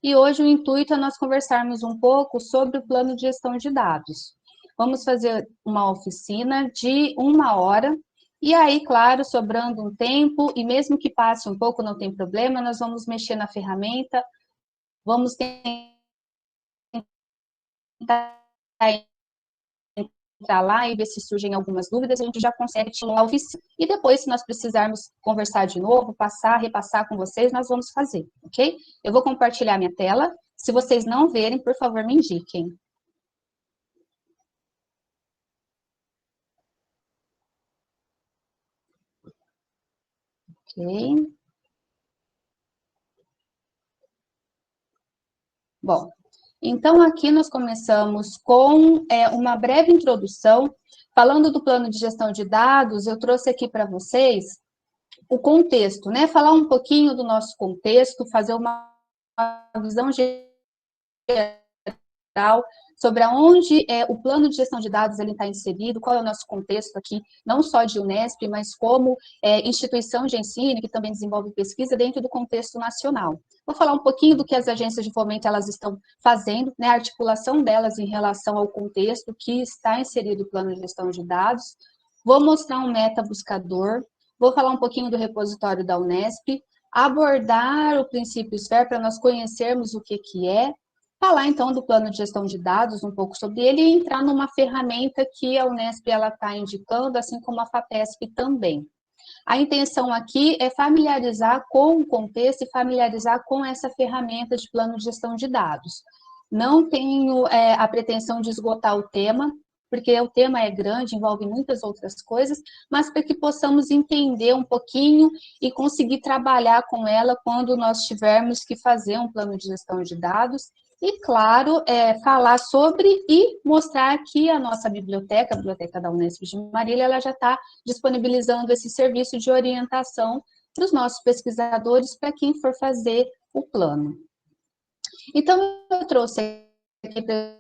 e hoje o intuito é nós conversarmos um pouco sobre o plano de gestão de dados. Vamos fazer uma oficina de 1 hora, e aí, claro, sobrando um tempo, e mesmo que passe um pouco, não tem problema, nós vamos mexer na ferramenta, vamos tentar entrar lá e ver se surgem algumas dúvidas, a gente já consegue tirar a oficina. E depois, se nós precisarmos conversar de novo, repassar com vocês, nós vamos fazer, ok? Eu vou compartilhar minha tela. Se vocês não verem, por favor, me indiquem. Ok. Bom, então aqui nós começamos com uma breve introdução. Falando do plano de gestão de dados, eu trouxe aqui para vocês o contexto, né? Falar um pouquinho do nosso contexto, fazer uma visão geral sobre aonde o plano de gestão de dados ele está inserido, qual é o nosso contexto aqui, não só de Unesp, mas como instituição de ensino, que também desenvolve pesquisa dentro do contexto nacional. Vou falar um pouquinho do que as agências de fomento elas estão fazendo, né, a articulação delas em relação ao contexto que está inserido no plano de gestão de dados. Vou mostrar um meta buscador, vou falar um pouquinho do repositório da Unesp, abordar o princípio SPHERE para nós conhecermos o que é, falar então do plano de gestão de dados, um pouco sobre ele, e entrar numa ferramenta que a Unesp está indicando, assim como a FAPESP também. A intenção aqui é familiarizar com o contexto e familiarizar com essa ferramenta de plano de gestão de dados. Não tenho a pretensão de esgotar o tema, porque o tema é grande, envolve muitas outras coisas, mas para que possamos entender um pouquinho e conseguir trabalhar com ela quando nós tivermos que fazer um plano de gestão de dados. E, claro, falar sobre e mostrar que a nossa biblioteca, a Biblioteca da Unesp de Marília, ela já está disponibilizando esse serviço de orientação para os nossos pesquisadores, para quem for fazer o plano. Então, eu trouxe aqui para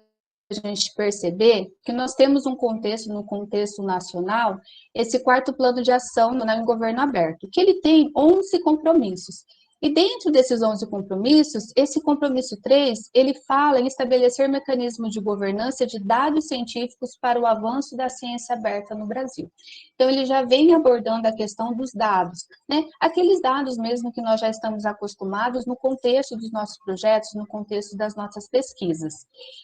a gente perceber que nós temos um contexto, no contexto nacional, esse quarto plano de ação no governo aberto, que ele tem 11 compromissos. E dentro desses 11 compromissos, esse compromisso 3, ele fala em estabelecer mecanismos de governança de dados científicos para o avanço da ciência aberta no Brasil. Então, ele já vem abordando a questão dos dados, né? Aqueles dados mesmo que nós já estamos acostumados no contexto dos nossos projetos, no contexto das nossas pesquisas.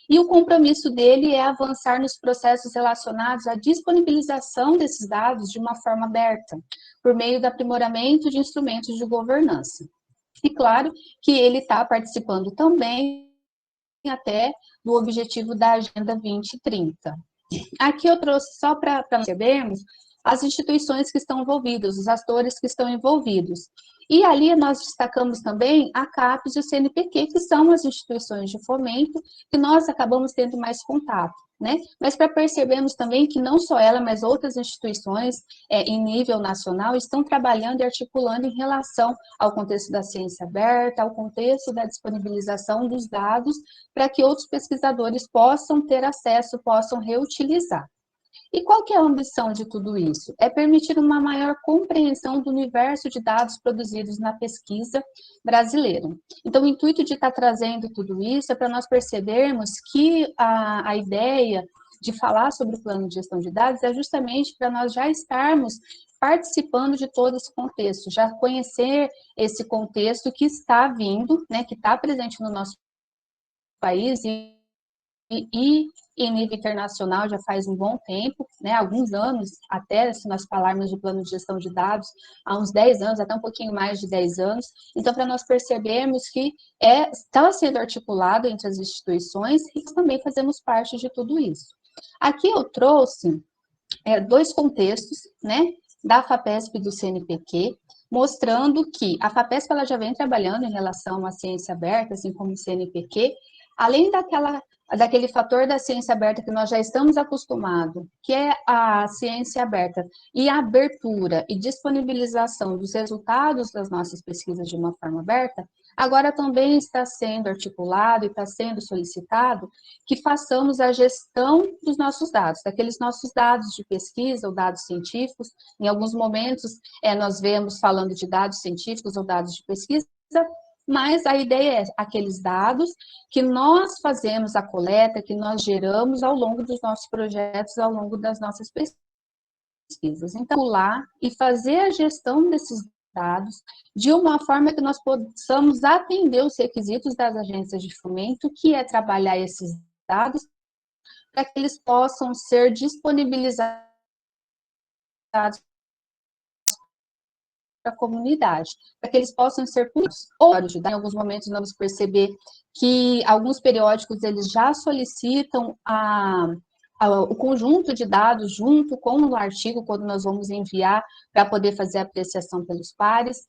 E o compromisso dele é avançar nos processos relacionados à disponibilização desses dados de uma forma aberta, por meio do aprimoramento de instrumentos de governança. E claro que ele está participando também até do objetivo da Agenda 2030. Aqui eu trouxe só para percebermos as instituições que estão envolvidas, os atores que estão envolvidos. E ali nós destacamos também a CAPES e o CNPq, que são as instituições de fomento que nós acabamos tendo mais contato, né? Mas para percebermos também que não só ela, mas outras instituições em nível nacional estão trabalhando e articulando em relação ao contexto da ciência aberta, ao contexto da disponibilização dos dados, para que outros pesquisadores possam ter acesso, possam reutilizar. E qual que é a ambição de tudo isso? É permitir uma maior compreensão do universo de dados produzidos na pesquisa brasileira. Então, o intuito de estar trazendo tudo isso é para nós percebermos que a ideia de falar sobre o plano de gestão de dados é justamente para nós já estarmos participando de todo esse contexto, já conhecer esse contexto que está vindo, né, que está presente no nosso país e em nível internacional já faz um bom tempo, né, alguns anos, até se nós falarmos de plano de gestão de dados, há uns 10 anos, até um pouquinho mais de 10 anos, então para nós percebermos que está sendo articulado entre as instituições e também fazemos parte de tudo isso. Aqui eu trouxe dois contextos, né, da FAPESP e do CNPq, mostrando que a FAPESP ela já vem trabalhando em relação à ciência aberta, assim como o CNPq, além daquele fator da ciência aberta que nós já estamos acostumados, que é a ciência aberta e a abertura e disponibilização dos resultados das nossas pesquisas de uma forma aberta, agora também está sendo articulado e está sendo solicitado que façamos a gestão dos nossos dados, daqueles nossos dados de pesquisa ou dados científicos. Em alguns momentos, nós vemos falando de dados científicos ou dados de pesquisa, mas a ideia é aqueles dados que nós fazemos a coleta, que nós geramos ao longo dos nossos projetos, ao longo das nossas pesquisas. Então, lá e fazer a gestão desses dados de uma forma que nós possamos atender os requisitos das agências de fomento, que é trabalhar esses dados para que eles possam ser disponibilizados para a comunidade, para que eles possam ser públicos. Ou, em alguns momentos, vamos perceber que alguns periódicos eles já solicitam o conjunto de dados junto com o artigo, quando nós vamos enviar para poder fazer a apreciação pelos pares.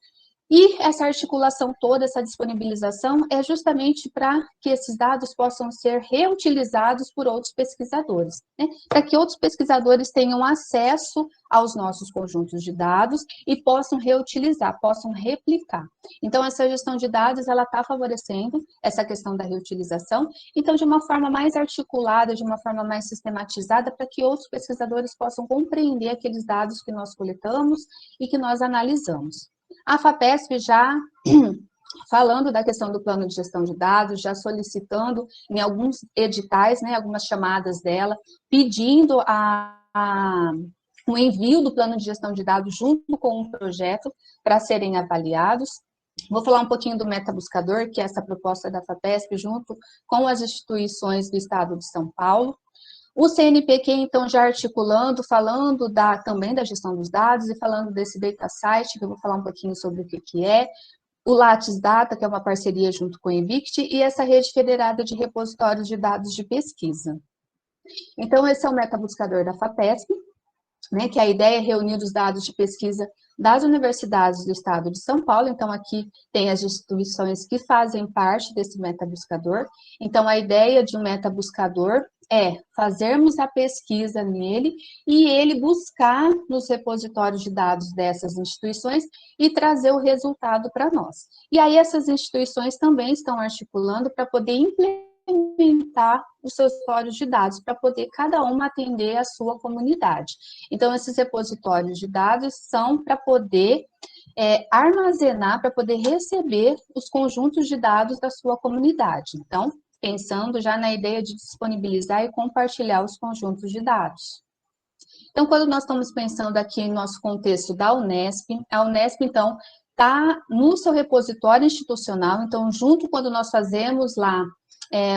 E essa articulação toda, essa disponibilização, é justamente para que esses dados possam ser reutilizados por outros pesquisadores, né? Para que outros pesquisadores tenham acesso aos nossos conjuntos de dados e possam reutilizar, possam replicar. Então, essa gestão de dados, ela está favorecendo essa questão da reutilização, então, de uma forma mais articulada, de uma forma mais sistematizada, para que outros pesquisadores possam compreender aqueles dados que nós coletamos e que nós analisamos. A FAPESP já falando da questão do plano de gestão de dados, já solicitando em alguns editais, né, algumas chamadas dela, pedindo o envio do plano de gestão de dados junto com um projeto para serem avaliados. Vou falar um pouquinho do MetaBuscador, que é essa proposta da FAPESP, junto com as instituições do Estado de São Paulo. O CNPq, então, já articulando, falando também da gestão dos dados e falando desse data site, que eu vou falar um pouquinho sobre o que é, o Lattes Data, que é uma parceria junto com o Evict, e essa rede federada de repositórios de dados de pesquisa. Então, esse é o metabuscador da FAPESP, né, que a ideia é reunir os dados de pesquisa das universidades do estado de São Paulo. Então, aqui tem as instituições que fazem parte desse metabuscador. Então, a ideia de um metabuscador é fazermos a pesquisa nele e ele buscar nos repositórios de dados dessas instituições e trazer o resultado para nós. E aí, essas instituições também estão articulando para poder implementar os seus repositórios de dados, para poder cada uma atender a sua comunidade. Então, esses repositórios de dados são para poder armazenar, para poder receber os conjuntos de dados da sua comunidade. Então, pensando já na ideia de disponibilizar e compartilhar os conjuntos de dados. Então, quando nós estamos pensando aqui no nosso contexto da Unesp, a Unesp, então, está no seu repositório institucional, então, junto quando nós fazemos lá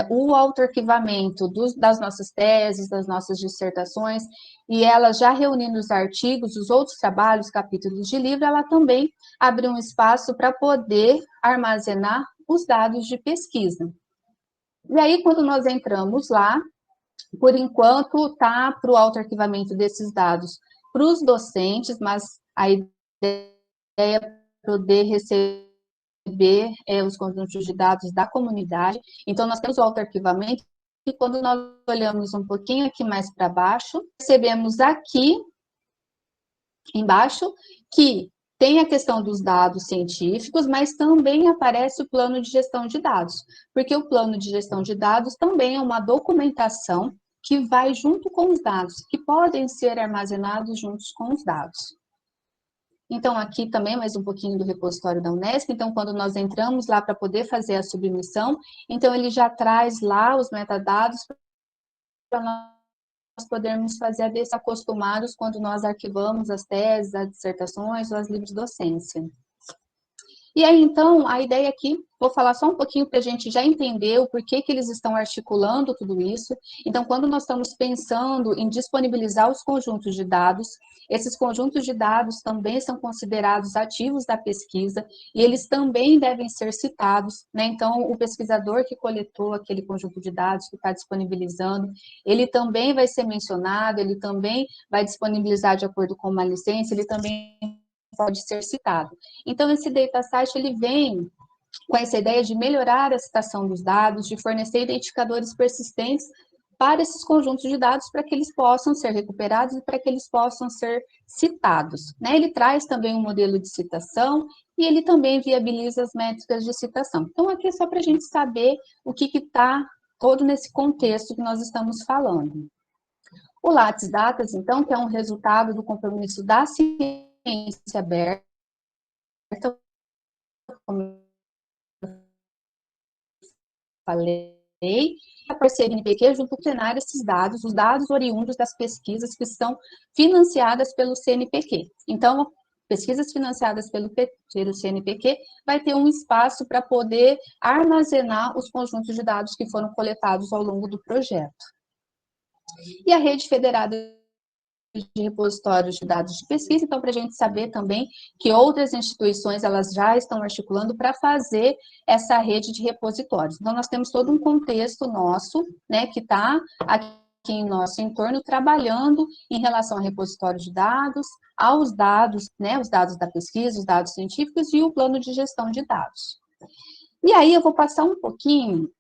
o autoarquivamento das nossas teses, das nossas dissertações, e ela já reunindo os artigos, os outros trabalhos, capítulos de livro, ela também abre um espaço para poder armazenar os dados de pesquisa. E aí, quando nós entramos lá, por enquanto, está para o autoarquivamento desses dados para os docentes, mas a ideia é poder receber os conjuntos de dados da comunidade. Então, nós temos o autoarquivamento, e quando nós olhamos um pouquinho aqui mais para baixo, percebemos aqui embaixo que tem a questão dos dados científicos, mas também aparece o plano de gestão de dados, porque o plano de gestão de dados também é uma documentação que vai junto com os dados, que podem ser armazenados juntos com os dados. Então, aqui também mais um pouquinho do repositório da Unesp. Então, quando nós entramos lá para poder fazer a submissão, então ele já traz lá os metadados para nós podermos fazer acostumados quando nós arquivamos as teses, as dissertações ou as livros de docência. E aí, então, a ideia aqui, vou falar só um pouquinho para a gente já entender o porquê que eles estão articulando tudo isso. Então, quando nós estamos pensando em disponibilizar os conjuntos de dados, esses conjuntos de dados também são considerados ativos da pesquisa e eles também devem ser citados, né? Então, o pesquisador que coletou aquele conjunto de dados, que está disponibilizando, ele também vai ser mencionado, ele também vai disponibilizar de acordo com uma licença, ele também pode ser citado. Então, esse data site, ele vem com essa ideia de melhorar a citação dos dados, de fornecer identificadores persistentes para esses conjuntos de dados, para que eles possam ser recuperados e para que eles possam ser citados, né? Ele traz também um modelo de citação e ele também viabiliza as métricas de citação. Então, aqui é só para a gente saber o que está todo nesse contexto que nós estamos falando. O Lattes Datas, então, que é um resultado do compromisso da ciência aberta, como falei, a parceria CNPq junto com esses dados, os dados oriundos das pesquisas que são financiadas pelo CNPq. Então, pesquisas financiadas pelo CNPq vai ter um espaço para poder armazenar os conjuntos de dados que foram coletados ao longo do projeto. E a rede federada de repositórios de dados de pesquisa, então, para a gente saber também que outras instituições, elas já estão articulando para fazer essa rede de repositórios. Então, nós temos todo um contexto nosso, né, que está aqui em nosso entorno, trabalhando em relação a repositórios de dados, aos dados, né, os dados da pesquisa, os dados científicos e o plano de gestão de dados. E aí, eu vou passar um pouquinho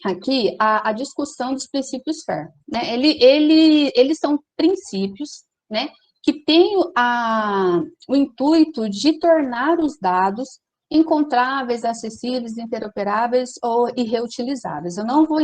aqui a discussão dos princípios FAIR. Né? Eles são princípios, né, que têm o intuito de tornar os dados encontráveis, acessíveis, interoperáveis e reutilizáveis. Eu não vou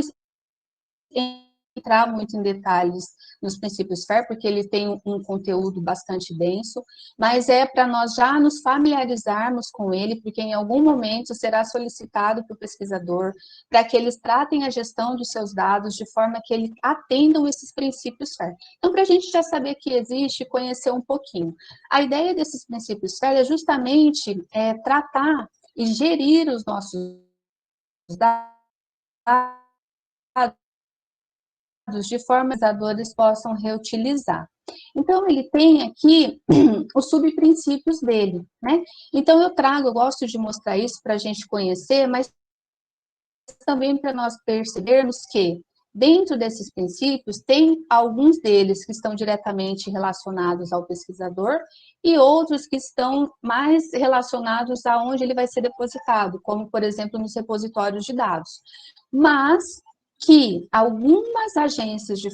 entrar muito em detalhes nos princípios FAIR, porque ele tem um conteúdo bastante denso, mas é para nós já nos familiarizarmos com ele, porque em algum momento será solicitado para o pesquisador para que eles tratem a gestão dos seus dados de forma que eles atendam esses princípios FAIR. Então, para a gente já saber que existe, conhecer um pouquinho. A ideia desses princípios FAIR é justamente tratar e gerir os nossos dados de forma que os usuários possam reutilizar. Então, ele tem aqui os subprincípios dele, né? Então, eu gosto de mostrar isso para a gente conhecer, mas também para nós percebermos que, dentro desses princípios, tem alguns deles que estão diretamente relacionados ao pesquisador e outros que estão mais relacionados a onde ele vai ser depositado, como, por exemplo, nos repositórios de dados. Mas que algumas agências de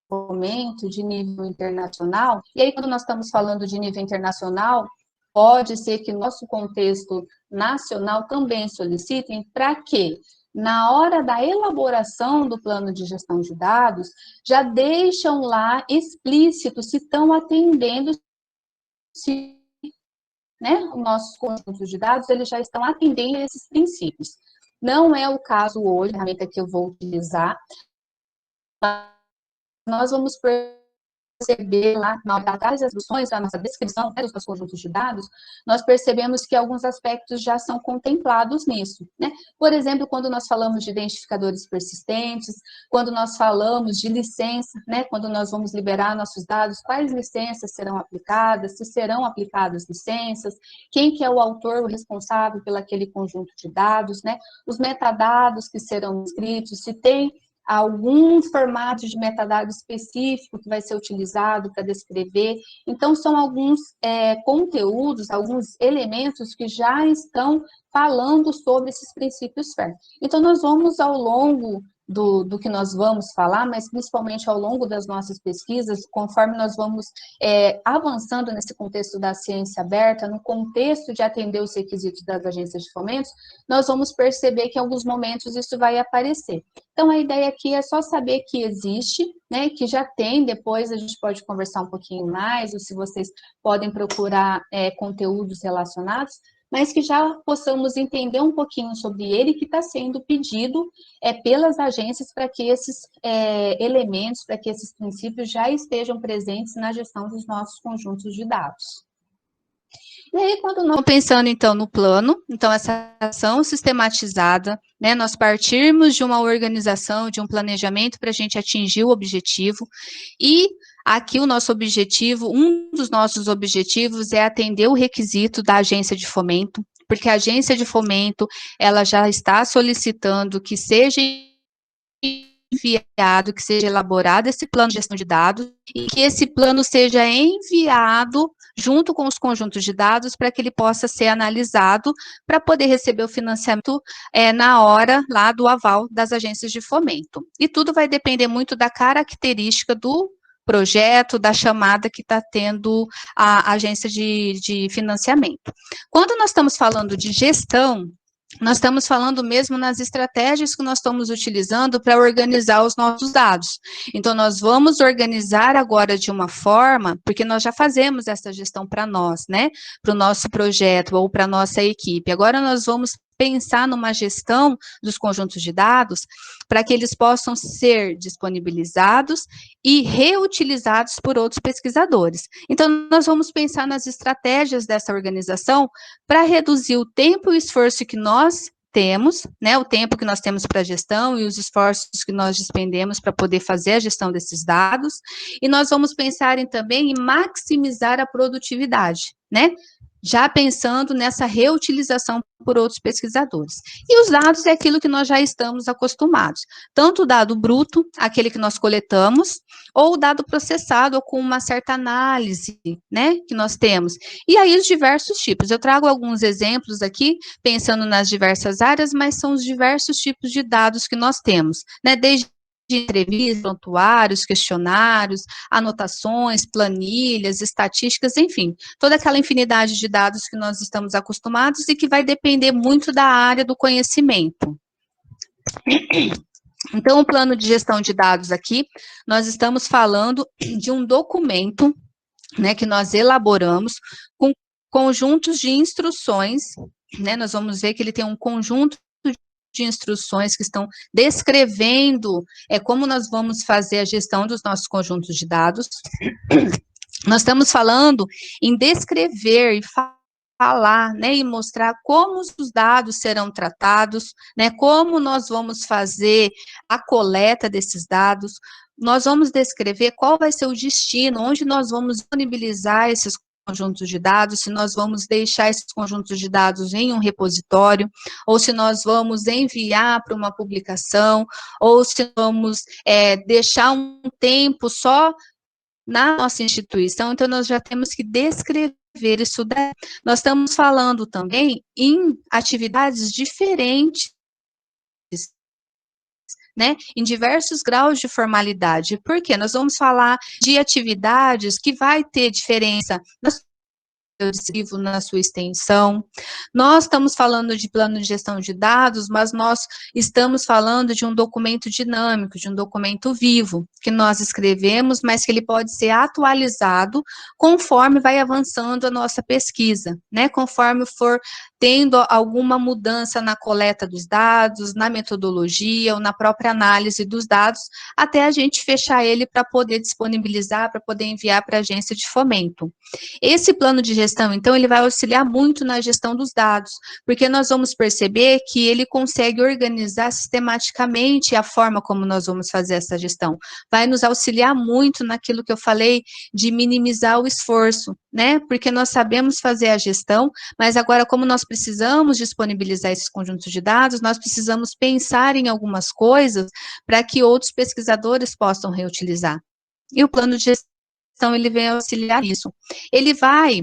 fomento de nível internacional, e aí quando nós estamos falando de nível internacional, pode ser que nosso contexto nacional também solicitem para que, na hora da elaboração do plano de gestão de dados, já deixam lá explícito se estão atendendo, se, né, os nossos conjuntos de dados, eles já estão atendendo esses princípios. Não é o caso hoje, a ferramenta que eu vou utilizar, nós vamos perceber lá, na hora das instruções, da nossa descrição, né, dos nossos conjuntos de dados, nós percebemos que alguns aspectos já são contemplados nisso, né? Por exemplo, quando nós falamos de identificadores persistentes, quando nós falamos de licença, né, quando nós vamos liberar nossos dados, quais licenças serão aplicadas, se serão aplicadas licenças, quem que é o autor, o responsável pelo aquele conjunto de dados, né? Os metadados que serão escritos, se tem algum formato de metadado específico que vai ser utilizado para descrever. Então, são alguns conteúdos, alguns elementos que já estão falando sobre esses princípios FAIR. Então, nós vamos, ao longo do que nós vamos falar, mas principalmente ao longo das nossas pesquisas, conforme nós vamos avançando nesse contexto da ciência aberta, no contexto de atender os requisitos das agências de fomento, nós vamos perceber que em alguns momentos isso vai aparecer. Então, a ideia aqui é só saber que existe, né, que já tem, depois a gente pode conversar um pouquinho mais, ou se vocês podem procurar conteúdos relacionados, mas que já possamos entender um pouquinho sobre ele, que está sendo pedido pelas agências para que esses elementos, para que esses princípios já estejam presentes na gestão dos nossos conjuntos de dados. E aí, quando nós pensando, então, no plano, então, essa ação sistematizada, né, nós partirmos de uma organização, de um planejamento para a gente atingir o objetivo, e aqui o nosso objetivo, um dos nossos objetivos é atender o requisito da agência de fomento, porque a agência de fomento, ela já está solicitando que seja enviado, que seja elaborado esse plano de gestão de dados e que esse plano seja enviado junto com os conjuntos de dados para que ele possa ser analisado para poder receber o financiamento na hora lá do aval das agências de fomento. E tudo vai depender muito da característica do projeto, da chamada que está tendo a agência de financiamento. Quando nós estamos falando de gestão, nós estamos falando mesmo nas estratégias que nós estamos utilizando para organizar os nossos dados. Então, nós vamos organizar agora de uma forma, porque nós já fazemos essa gestão para nós, né? Para o nosso projeto ou para a nossa equipe. Agora, nós vamos pensar numa gestão dos conjuntos de dados para que eles possam ser disponibilizados e reutilizados por outros pesquisadores. Então, nós vamos pensar nas estratégias dessa organização para reduzir o tempo e o esforço que nós temos, né, o tempo que nós temos para a gestão e os esforços que nós despendemos para poder fazer a gestão desses dados, e nós vamos pensar também em maximizar a produtividade, né, já pensando nessa reutilização por outros pesquisadores. E os dados é aquilo que nós já estamos acostumados, tanto o dado bruto, aquele que nós coletamos, ou o dado processado, ou com uma certa análise, né, que nós temos. E aí os diversos tipos. Eu trago alguns exemplos aqui, pensando nas diversas áreas, mas são os diversos tipos de dados que nós temos, né, desde entrevistas, prontuários, questionários, anotações, planilhas, estatísticas, enfim, toda aquela infinidade de dados que nós estamos acostumados e que vai depender muito da área do conhecimento. Então, o plano de gestão de dados aqui, nós estamos falando de um documento, né, que nós elaboramos com conjuntos de instruções, né, nós vamos ver que ele tem um conjunto de instruções que estão descrevendo como nós vamos fazer a gestão dos nossos conjuntos de dados. Nós estamos falando em descrever e falar, né, e mostrar como os dados serão tratados, né, como nós vamos fazer a coleta desses dados. Nós vamos descrever qual vai ser o destino, onde nós vamos disponibilizar esses conjuntos de dados, se nós vamos deixar esses conjuntos de dados em um repositório, ou se nós vamos enviar para uma publicação, ou se vamos deixar um tempo só na nossa instituição. Então, nós já temos que descrever isso daí. Nós estamos falando também em atividades diferentes, né, em diversos graus de formalidade. Por quê? Nós vamos falar de atividades que vai ter diferença na sua extensão. Nós estamos falando de plano de gestão de dados, mas nós estamos falando de um documento dinâmico, de um documento vivo, que nós escrevemos, mas que ele pode ser atualizado conforme vai avançando a nossa pesquisa, né? Conforme for tendo alguma mudança na coleta dos dados, na metodologia ou na própria análise dos dados, até a gente fechar ele para poder disponibilizar, para poder enviar para a agência de fomento. Esse plano de gestão, então, ele vai auxiliar muito na gestão dos dados, porque nós vamos perceber que ele consegue organizar sistematicamente a forma como nós vamos fazer essa gestão. Vai nos auxiliar muito naquilo que eu falei de minimizar o esforço, né? Porque nós sabemos fazer a gestão, mas agora, como nós precisamos disponibilizar esses conjuntos de dados, nós precisamos pensar em algumas coisas para que outros pesquisadores possam reutilizar. E o plano de gestão, ele vem auxiliar isso. Ele vai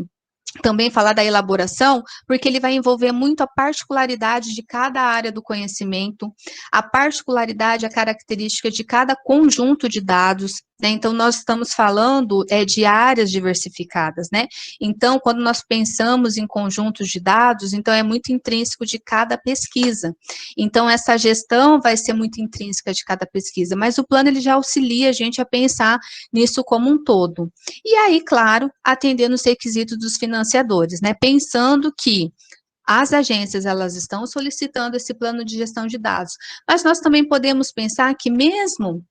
também falar da elaboração, porque ele vai envolver muito a particularidade de cada área do conhecimento, a particularidade, a característica de cada conjunto de dados, né? Então, nós estamos falando de áreas diversificadas, né? Então, quando nós pensamos em conjuntos de dados, então é muito intrínseco de cada pesquisa. Então, essa gestão vai ser muito intrínseca de cada pesquisa, mas o plano, ele já auxilia a gente a pensar nisso como um todo. E aí, claro, atendendo os requisitos dos financiadores, né? Pensando que as agências, elas estão solicitando esse plano de gestão de dados, mas nós também podemos pensar que mesmo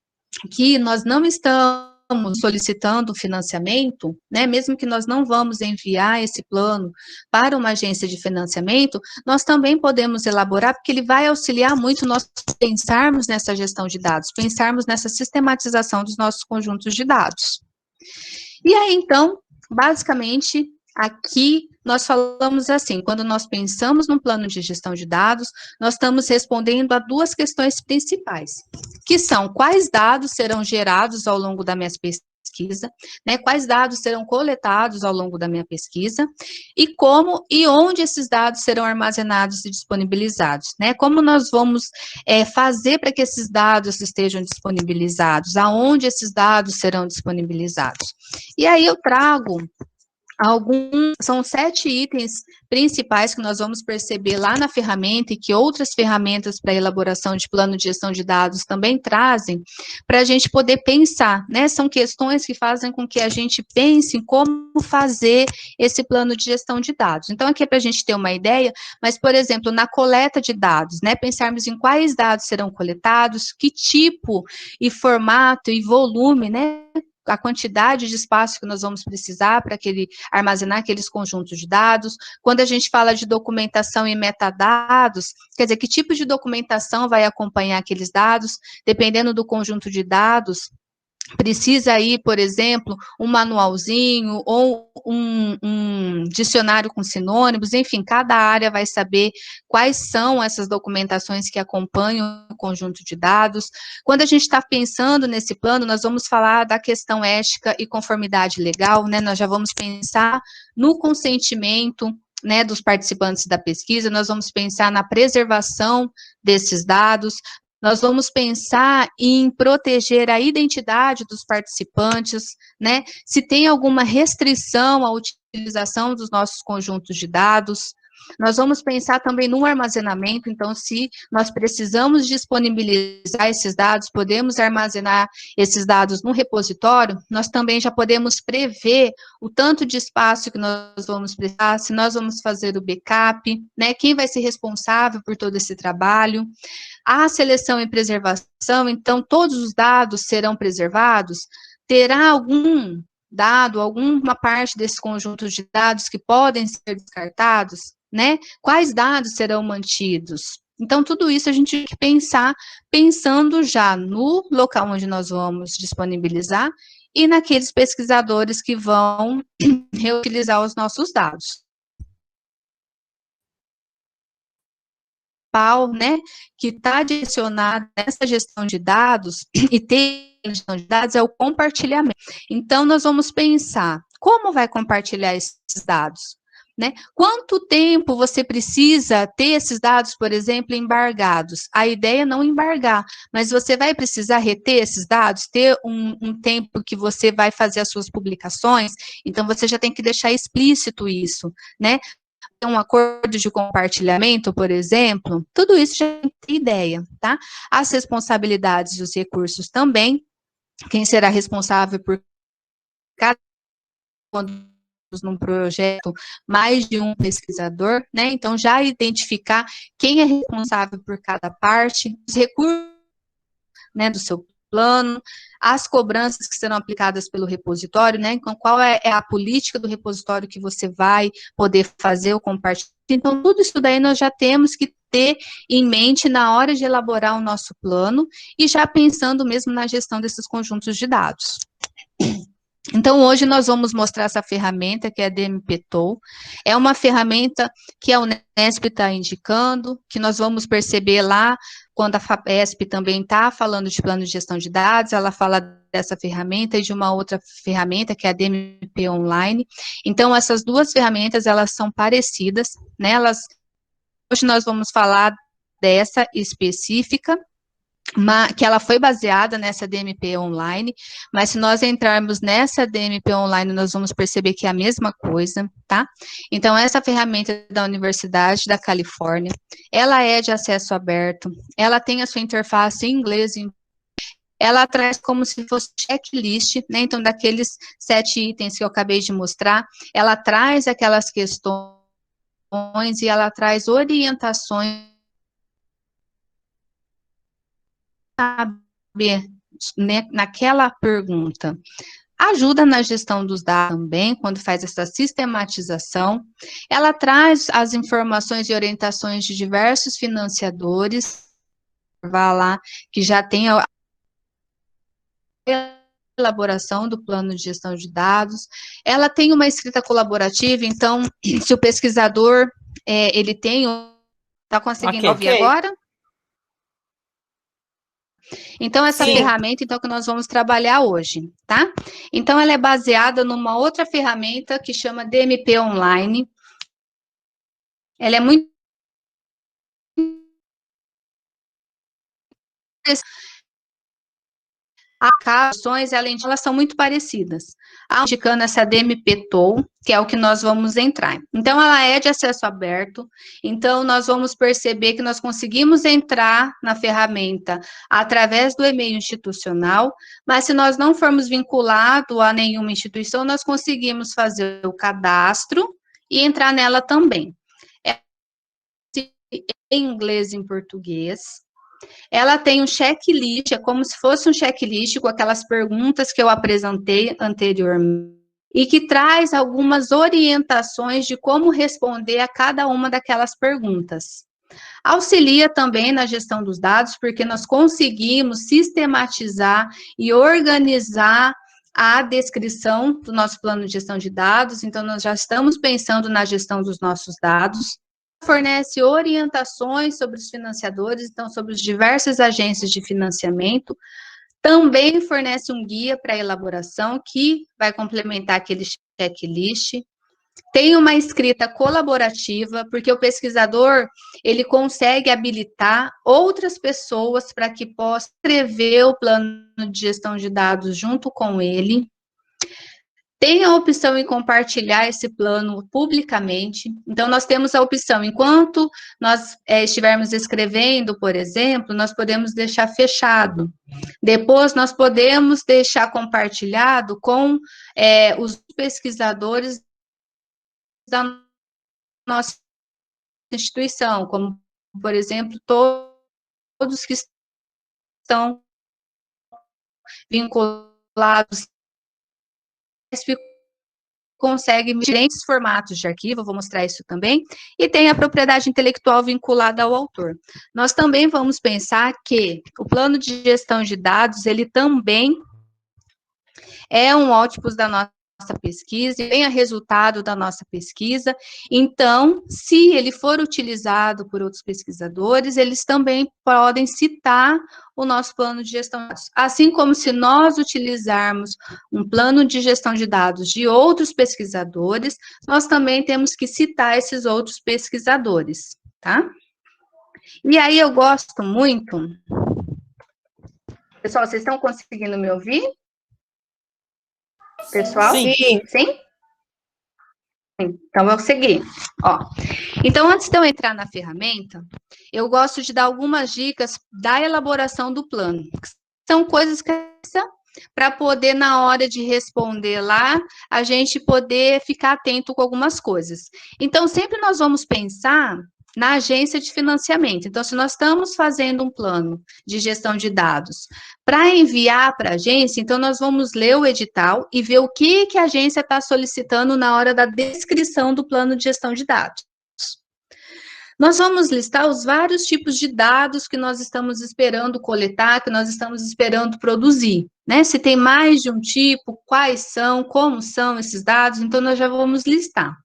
que nós não estamos solicitando financiamento, né, mesmo que nós não vamos enviar esse plano para uma agência de financiamento, nós também podemos elaborar, porque ele vai auxiliar muito nós pensarmos nessa gestão de dados, pensarmos nessa sistematização dos nossos conjuntos de dados. E aí, então, basicamente, aqui nós falamos assim, quando nós pensamos num plano de gestão de dados, nós estamos respondendo a duas questões principais, que são quais dados serão gerados ao longo da minha pesquisa, né, quais dados serão coletados ao longo da minha pesquisa, e como e onde esses dados serão armazenados e disponibilizados, né, como nós vamos fazer para que esses dados estejam disponibilizados, aonde esses dados serão disponibilizados. E aí eu trago São 7 itens principais que nós vamos perceber lá na ferramenta e que outras ferramentas para elaboração de plano de gestão de dados também trazem, para a gente poder pensar, né? São questões que fazem com que a gente pense em como fazer esse plano de gestão de dados. Então, aqui é para a gente ter uma ideia, mas, por exemplo, na coleta de dados, né? Pensarmos em quais dados serão coletados, que tipo e formato e volume, né? A quantidade de espaço que nós vamos precisar para armazenar aqueles conjuntos de dados. Quando a gente fala de documentação e metadados, quer dizer, que tipo de documentação vai acompanhar aqueles dados, dependendo do conjunto de dados, precisa aí, por exemplo, um manualzinho ou um dicionário com sinônimos, enfim, cada área vai saber quais são essas documentações que acompanham o conjunto de dados. Quando a gente está pensando nesse plano, nós vamos falar da questão ética e conformidade legal, né? Nós já vamos pensar no consentimento, né, dos participantes da pesquisa, nós vamos pensar na preservação desses dados, nós vamos pensar em proteger a identidade dos participantes, né? Se tem alguma restrição à utilização dos nossos conjuntos de dados. Nós vamos pensar também no armazenamento, então, se nós precisamos disponibilizar esses dados, podemos armazenar esses dados no repositório, nós também já podemos prever o tanto de espaço que nós vamos precisar, se nós vamos fazer o backup, né? Quem vai ser responsável por todo esse trabalho. A seleção e preservação, então, todos os dados serão preservados? Terá algum dado, alguma parte desse conjunto de dados que podem ser descartados, né? Quais dados serão mantidos? Então, tudo isso a gente tem que pensar, pensando já no local onde nós vamos disponibilizar e naqueles pesquisadores que vão reutilizar os nossos dados. Né, que está direcionado nessa gestão de dados e ter gestão de dados é o compartilhamento. Então, nós vamos pensar como vai compartilhar esses dados, né? Quanto tempo você precisa ter esses dados, por exemplo, embargados? A ideia é não embargar, mas você vai precisar reter esses dados, ter um tempo que você vai fazer as suas publicações, então você já tem que deixar explícito isso, né? Um acordo de compartilhamento, por exemplo, tudo isso já tem ideia, tá? As responsabilidades e os recursos também, quem será responsável por cada num projeto, mais de um pesquisador, né? Então, já identificar quem é responsável por cada parte, os recursos, né, do seu plano, as cobranças que serão aplicadas pelo repositório, né? Então, qual é a política do repositório que você vai poder fazer o compartilhamento. Então, tudo isso daí nós já temos que ter em mente na hora de elaborar o nosso plano e já pensando mesmo na gestão desses conjuntos de dados. Então, hoje nós vamos mostrar essa ferramenta, que é a DMP-Tool. É uma ferramenta que a Unesp está indicando, que nós vamos perceber lá, quando a FAPESP também está falando de plano de gestão de dados, ela fala dessa ferramenta e de uma outra ferramenta, que é a DMP Online. Então, essas duas ferramentas, elas são parecidas, né? Hoje nós vamos falar dessa específica, que ela foi baseada nessa DMP Online, mas se nós entrarmos nessa DMP Online, nós vamos perceber que é a mesma coisa, tá? Então, essa ferramenta é da Universidade da Califórnia, ela é de acesso aberto, ela tem a sua interface em inglês, ela traz como se fosse checklist, né? Então, daqueles 7 itens que eu acabei de mostrar, ela traz aquelas questões e ela traz orientações saber, né, naquela pergunta. Ajuda na gestão dos dados também, quando faz essa sistematização. Ela traz as informações e orientações de diversos financiadores, vá lá, que já tem a elaboração do plano de gestão de dados. Ela tem uma escrita colaborativa, então, se o pesquisador, ele tem... Está conseguindo ouvir agora? Então, essa ferramenta, então, que nós vamos trabalhar hoje, tá? Então, ela é baseada numa outra ferramenta que chama DMP Online. Ela é muito... As ações, além de elas são muito parecidas. A indicando essa DMP-TOL, que é o que nós vamos entrar. Então, ela é de acesso aberto, então nós vamos perceber que nós conseguimos entrar na ferramenta através do e-mail institucional, mas se nós não formos vinculados a nenhuma instituição, nós conseguimos fazer o cadastro e entrar nela também. É em inglês e em português. Ela tem um checklist, é como se fosse um checklist com aquelas perguntas que eu apresentei anteriormente, e que traz algumas orientações de como responder a cada uma daquelas perguntas. Auxilia também na gestão dos dados, porque nós conseguimos sistematizar e organizar a descrição do nosso plano de gestão de dados, então nós já estamos pensando na gestão dos nossos dados. Fornece orientações sobre os financiadores, então sobre as diversas agências de financiamento. Também fornece um guia para elaboração que vai complementar aquele checklist. Tem uma escrita colaborativa, porque o pesquisador, ele consegue habilitar outras pessoas para que possam escrever o plano de gestão de dados junto com ele. Tem a opção em compartilhar esse plano publicamente. Então, nós temos a opção, enquanto nós estivermos escrevendo, por exemplo, nós podemos deixar fechado. Depois, nós podemos deixar compartilhado com os pesquisadores da nossa instituição, como, por exemplo, todos que estão vinculados, consegue diferentes formatos de arquivo, vou mostrar isso também, e tem a propriedade intelectual vinculada ao autor. Nós também vamos pensar que o plano de gestão de dados, ele também é um output da nossa pesquisa, e venha resultado da nossa pesquisa. Então, se ele for utilizado por outros pesquisadores, eles também podem citar o nosso plano de gestão de dados. Assim como se nós utilizarmos um plano de gestão de dados de outros pesquisadores, nós também temos que citar esses outros pesquisadores, tá? E aí eu gosto muito... Pessoal, vocês estão conseguindo me ouvir? Pessoal? Sim. Sim? Então, eu vou seguir. Ó. Então, antes de eu entrar na ferramenta, eu gosto de dar algumas dicas da elaboração do plano. São coisas que para poder, na hora de responder lá, a gente poder ficar atento com algumas coisas. Então, sempre nós vamos pensar na agência de financiamento. Então, se nós estamos fazendo um plano de gestão de dados para enviar para a agência, então nós vamos ler o edital e ver o que a agência está solicitando na hora da descrição do plano de gestão de dados. Nós vamos listar os vários tipos de dados que nós estamos esperando coletar, que nós estamos esperando produzir, né? Se tem mais de um tipo, quais são, como são esses dados, então nós já vamos listar.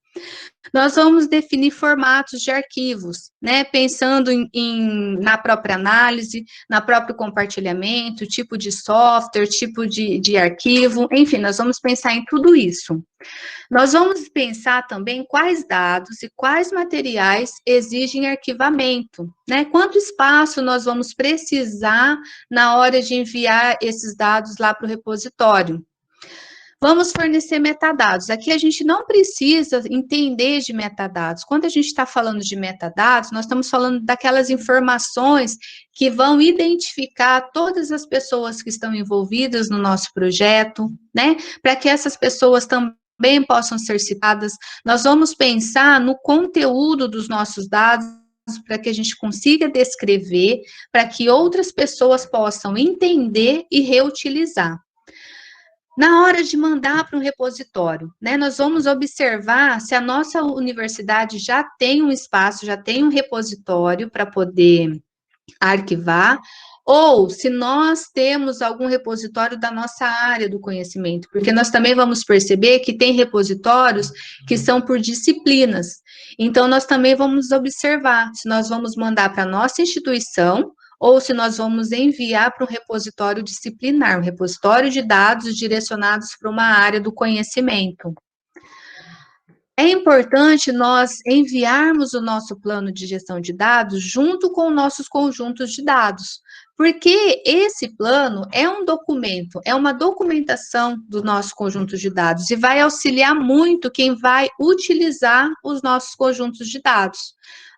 Nós vamos definir formatos de arquivos, né? Pensando na própria análise, na próprio compartilhamento, tipo de software, tipo de arquivo, enfim, nós vamos pensar em tudo isso. Nós vamos pensar também quais dados e quais materiais exigem arquivamento, né? Quanto espaço nós vamos precisar na hora de enviar esses dados lá para o repositório. Vamos fornecer metadados. Aqui a gente não precisa entender de metadados. Quando a gente está falando de metadados, nós estamos falando daquelas informações que vão identificar todas as pessoas que estão envolvidas no nosso projeto, né? Para que essas pessoas também possam ser citadas. Nós vamos pensar no conteúdo dos nossos dados, para que a gente consiga descrever, para que outras pessoas possam entender e reutilizar. Na hora de mandar para um repositório, né, nós vamos observar se a nossa universidade já tem um espaço, já tem um repositório para poder arquivar, ou se nós temos algum repositório da nossa área do conhecimento, porque nós também vamos perceber que tem repositórios que são por disciplinas. Então, nós também vamos observar se nós vamos mandar para a nossa instituição, ou se nós vamos enviar para um repositório disciplinar, um repositório de dados direcionados para uma área do conhecimento. É importante nós enviarmos o nosso plano de gestão de dados junto com nossos conjuntos de dados, porque esse plano é um documento, é uma documentação do nosso conjunto de dados e vai auxiliar muito quem vai utilizar os nossos conjuntos de dados.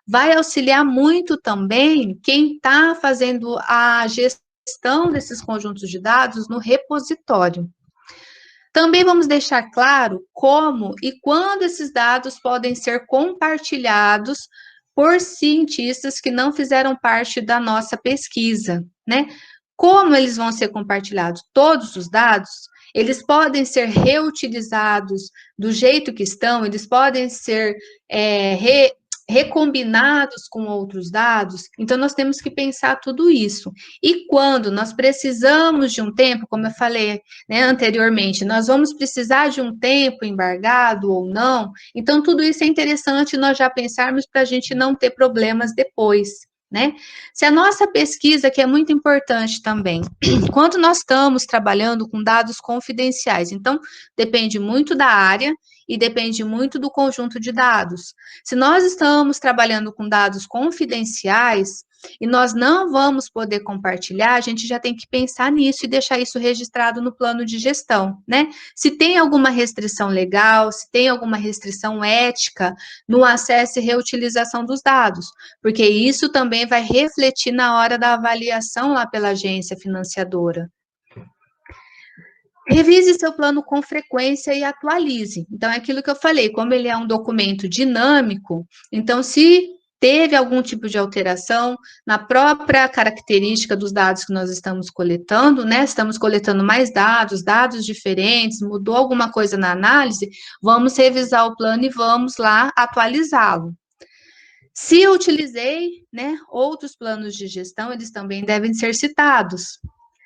Vai auxiliar muito também quem está fazendo a gestão desses conjuntos de dados no repositório. Também vamos deixar claro como e quando esses dados podem ser compartilhados por cientistas que não fizeram parte da nossa pesquisa, né? Como eles vão ser compartilhados? Todos os dados, eles podem ser reutilizados do jeito que estão, eles podem ser recombinados com outros dados, então nós temos que pensar tudo isso. E quando nós precisamos de um tempo, como eu falei, né, anteriormente, nós vamos precisar de um tempo embargado ou não, então tudo isso é interessante nós já pensarmos para a gente não ter problemas depois. Né? Se a nossa pesquisa, que é muito importante também, quando nós estamos trabalhando com dados confidenciais, então depende muito da área e depende muito do conjunto de dados. Se nós estamos trabalhando com dados confidenciais e nós não vamos poder compartilhar, a gente já tem que pensar nisso e deixar isso registrado no plano de gestão, né? Se tem alguma restrição legal, se tem alguma restrição ética no acesso e reutilização dos dados, porque isso também vai refletir na hora da avaliação lá pela agência financiadora. Revise seu plano com frequência e atualize. Então, é aquilo que eu falei, como ele é um documento dinâmico, então, se teve algum tipo de alteração na própria característica dos dados que nós estamos coletando, né? Estamos coletando mais dados, dados diferentes, mudou alguma coisa na análise, vamos revisar o plano e vamos lá atualizá-lo. Se eu utilizei, né, outros planos de gestão, eles também devem ser citados.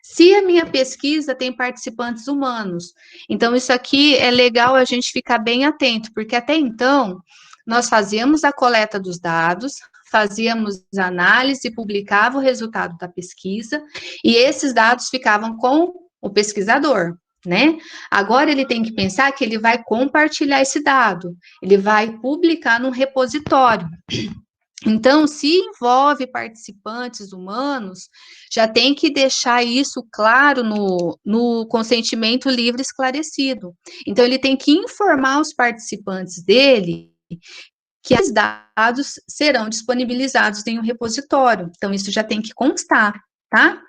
Se a minha pesquisa tem participantes humanos, então isso aqui é legal a gente ficar bem atento, porque até então nós fazíamos a coleta dos dados, fazíamos análise, publicava o resultado da pesquisa, e esses dados ficavam com o pesquisador, né? Agora ele tem que pensar que ele vai compartilhar esse dado, ele vai publicar num repositório. Então, se envolve participantes humanos, já tem que deixar isso claro no consentimento livre esclarecido. Então, ele tem que informar os participantes dele que os dados serão disponibilizados em um repositório. Então, isso já tem que constar, tá?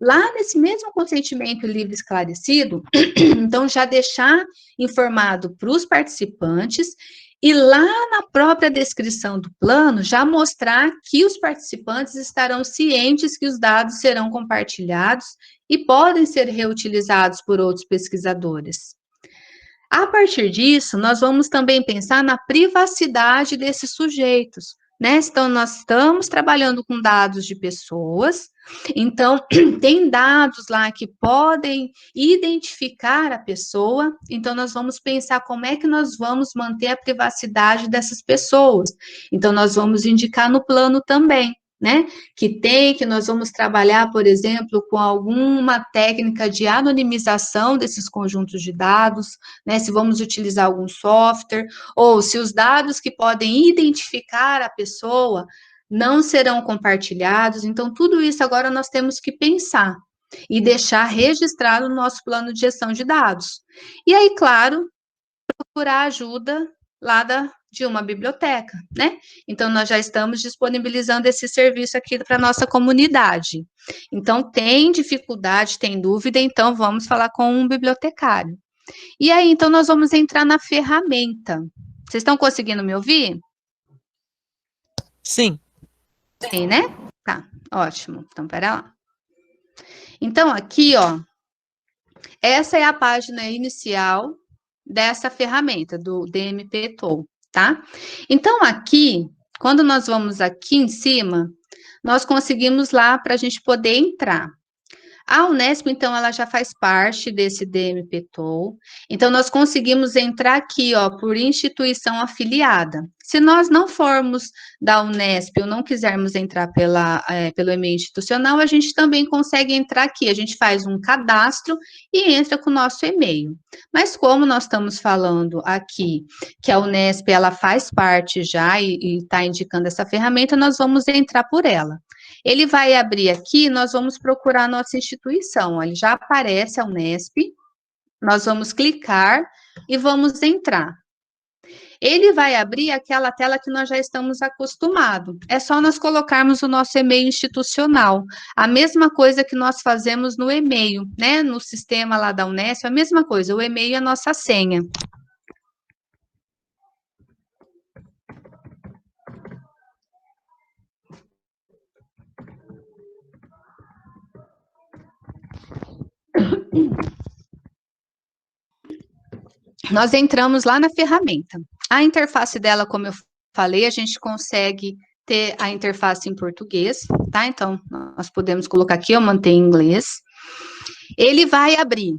Lá nesse mesmo consentimento livre esclarecido, então já deixar informado para os participantes e lá na própria descrição do plano já mostrar que os participantes estarão cientes que os dados serão compartilhados e podem ser reutilizados por outros pesquisadores. A partir disso, nós vamos também pensar na privacidade desses sujeitos, né? Então, nós estamos trabalhando com dados de pessoas, então, tem dados lá que podem identificar a pessoa, então, nós vamos pensar como é que nós vamos manter a privacidade dessas pessoas. Então, nós vamos indicar no plano também, né? Que nós vamos trabalhar, por exemplo, com alguma técnica de anonimização desses conjuntos de dados, né? Se vamos utilizar algum software, ou se os dados que podem identificar a pessoa não serão compartilhados. Então, tudo isso agora nós temos que pensar e deixar registrado no nosso plano de gestão de dados. E aí, claro, procurar ajuda lá de uma biblioteca, né? Então, nós já estamos disponibilizando esse serviço aqui para a nossa comunidade. Então, tem dificuldade, tem dúvida, então vamos falar com um bibliotecário. E aí, então, nós vamos entrar na ferramenta. Vocês estão conseguindo me ouvir? Sim. Sim, né? Tá, ótimo. Então, pera lá. Então, aqui, ó, essa é a página inicial dessa ferramenta, do DMP Tool, tá? Então, aqui, quando nós vamos aqui em cima, nós conseguimos lá para a gente poder entrar. A Unesp, então, ela já faz parte desse DMP Tool. Então, nós conseguimos entrar aqui, ó, por instituição afiliada. Se nós não formos da Unesp ou não quisermos entrar pelo e-mail institucional, a gente também consegue entrar aqui. A gente faz um cadastro e entra com o nosso e-mail. Mas como nós estamos falando aqui que a Unesp ela faz parte já e está indicando essa ferramenta, nós vamos entrar por ela. Ele vai abrir aqui, nós vamos procurar a nossa instituição. Ele já aparece a Unesp, nós vamos clicar e vamos entrar. Ele vai abrir aquela tela que nós já estamos acostumados. É só nós colocarmos o nosso e-mail institucional. A mesma coisa que nós fazemos no e-mail, né? No sistema lá da Unesp, a mesma coisa. O e-mail é a nossa senha. Nós entramos lá na ferramenta. A interface dela, como eu falei, a gente consegue ter a interface em português, tá? Então, nós podemos colocar aqui, eu mantenho em inglês. Ele vai abrir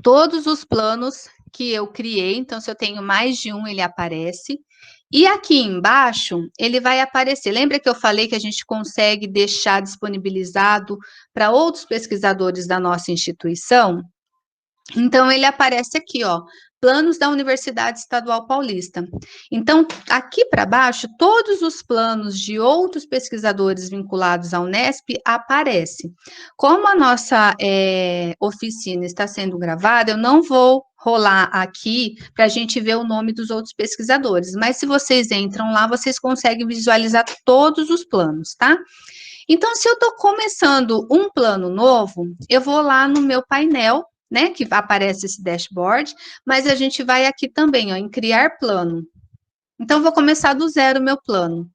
todos os planos que eu criei, então, se eu tenho mais de um, ele aparece. E aqui embaixo, ele vai aparecer. Lembra que eu falei que a gente consegue deixar disponibilizado para outros pesquisadores da nossa instituição? Então, ele aparece aqui, ó, planos da Universidade Estadual Paulista. Então, aqui para baixo, todos os planos de outros pesquisadores vinculados à Unesp aparecem. Como a nossa oficina está sendo gravada, eu não vou rolar aqui para a gente ver o nome dos outros pesquisadores, mas se vocês entram lá, vocês conseguem visualizar todos os planos, tá? Então, se eu estou começando um plano novo, eu vou lá no meu painel, né, que aparece esse dashboard, mas a gente vai aqui também, ó, em criar plano. Então, vou começar do zero o meu plano.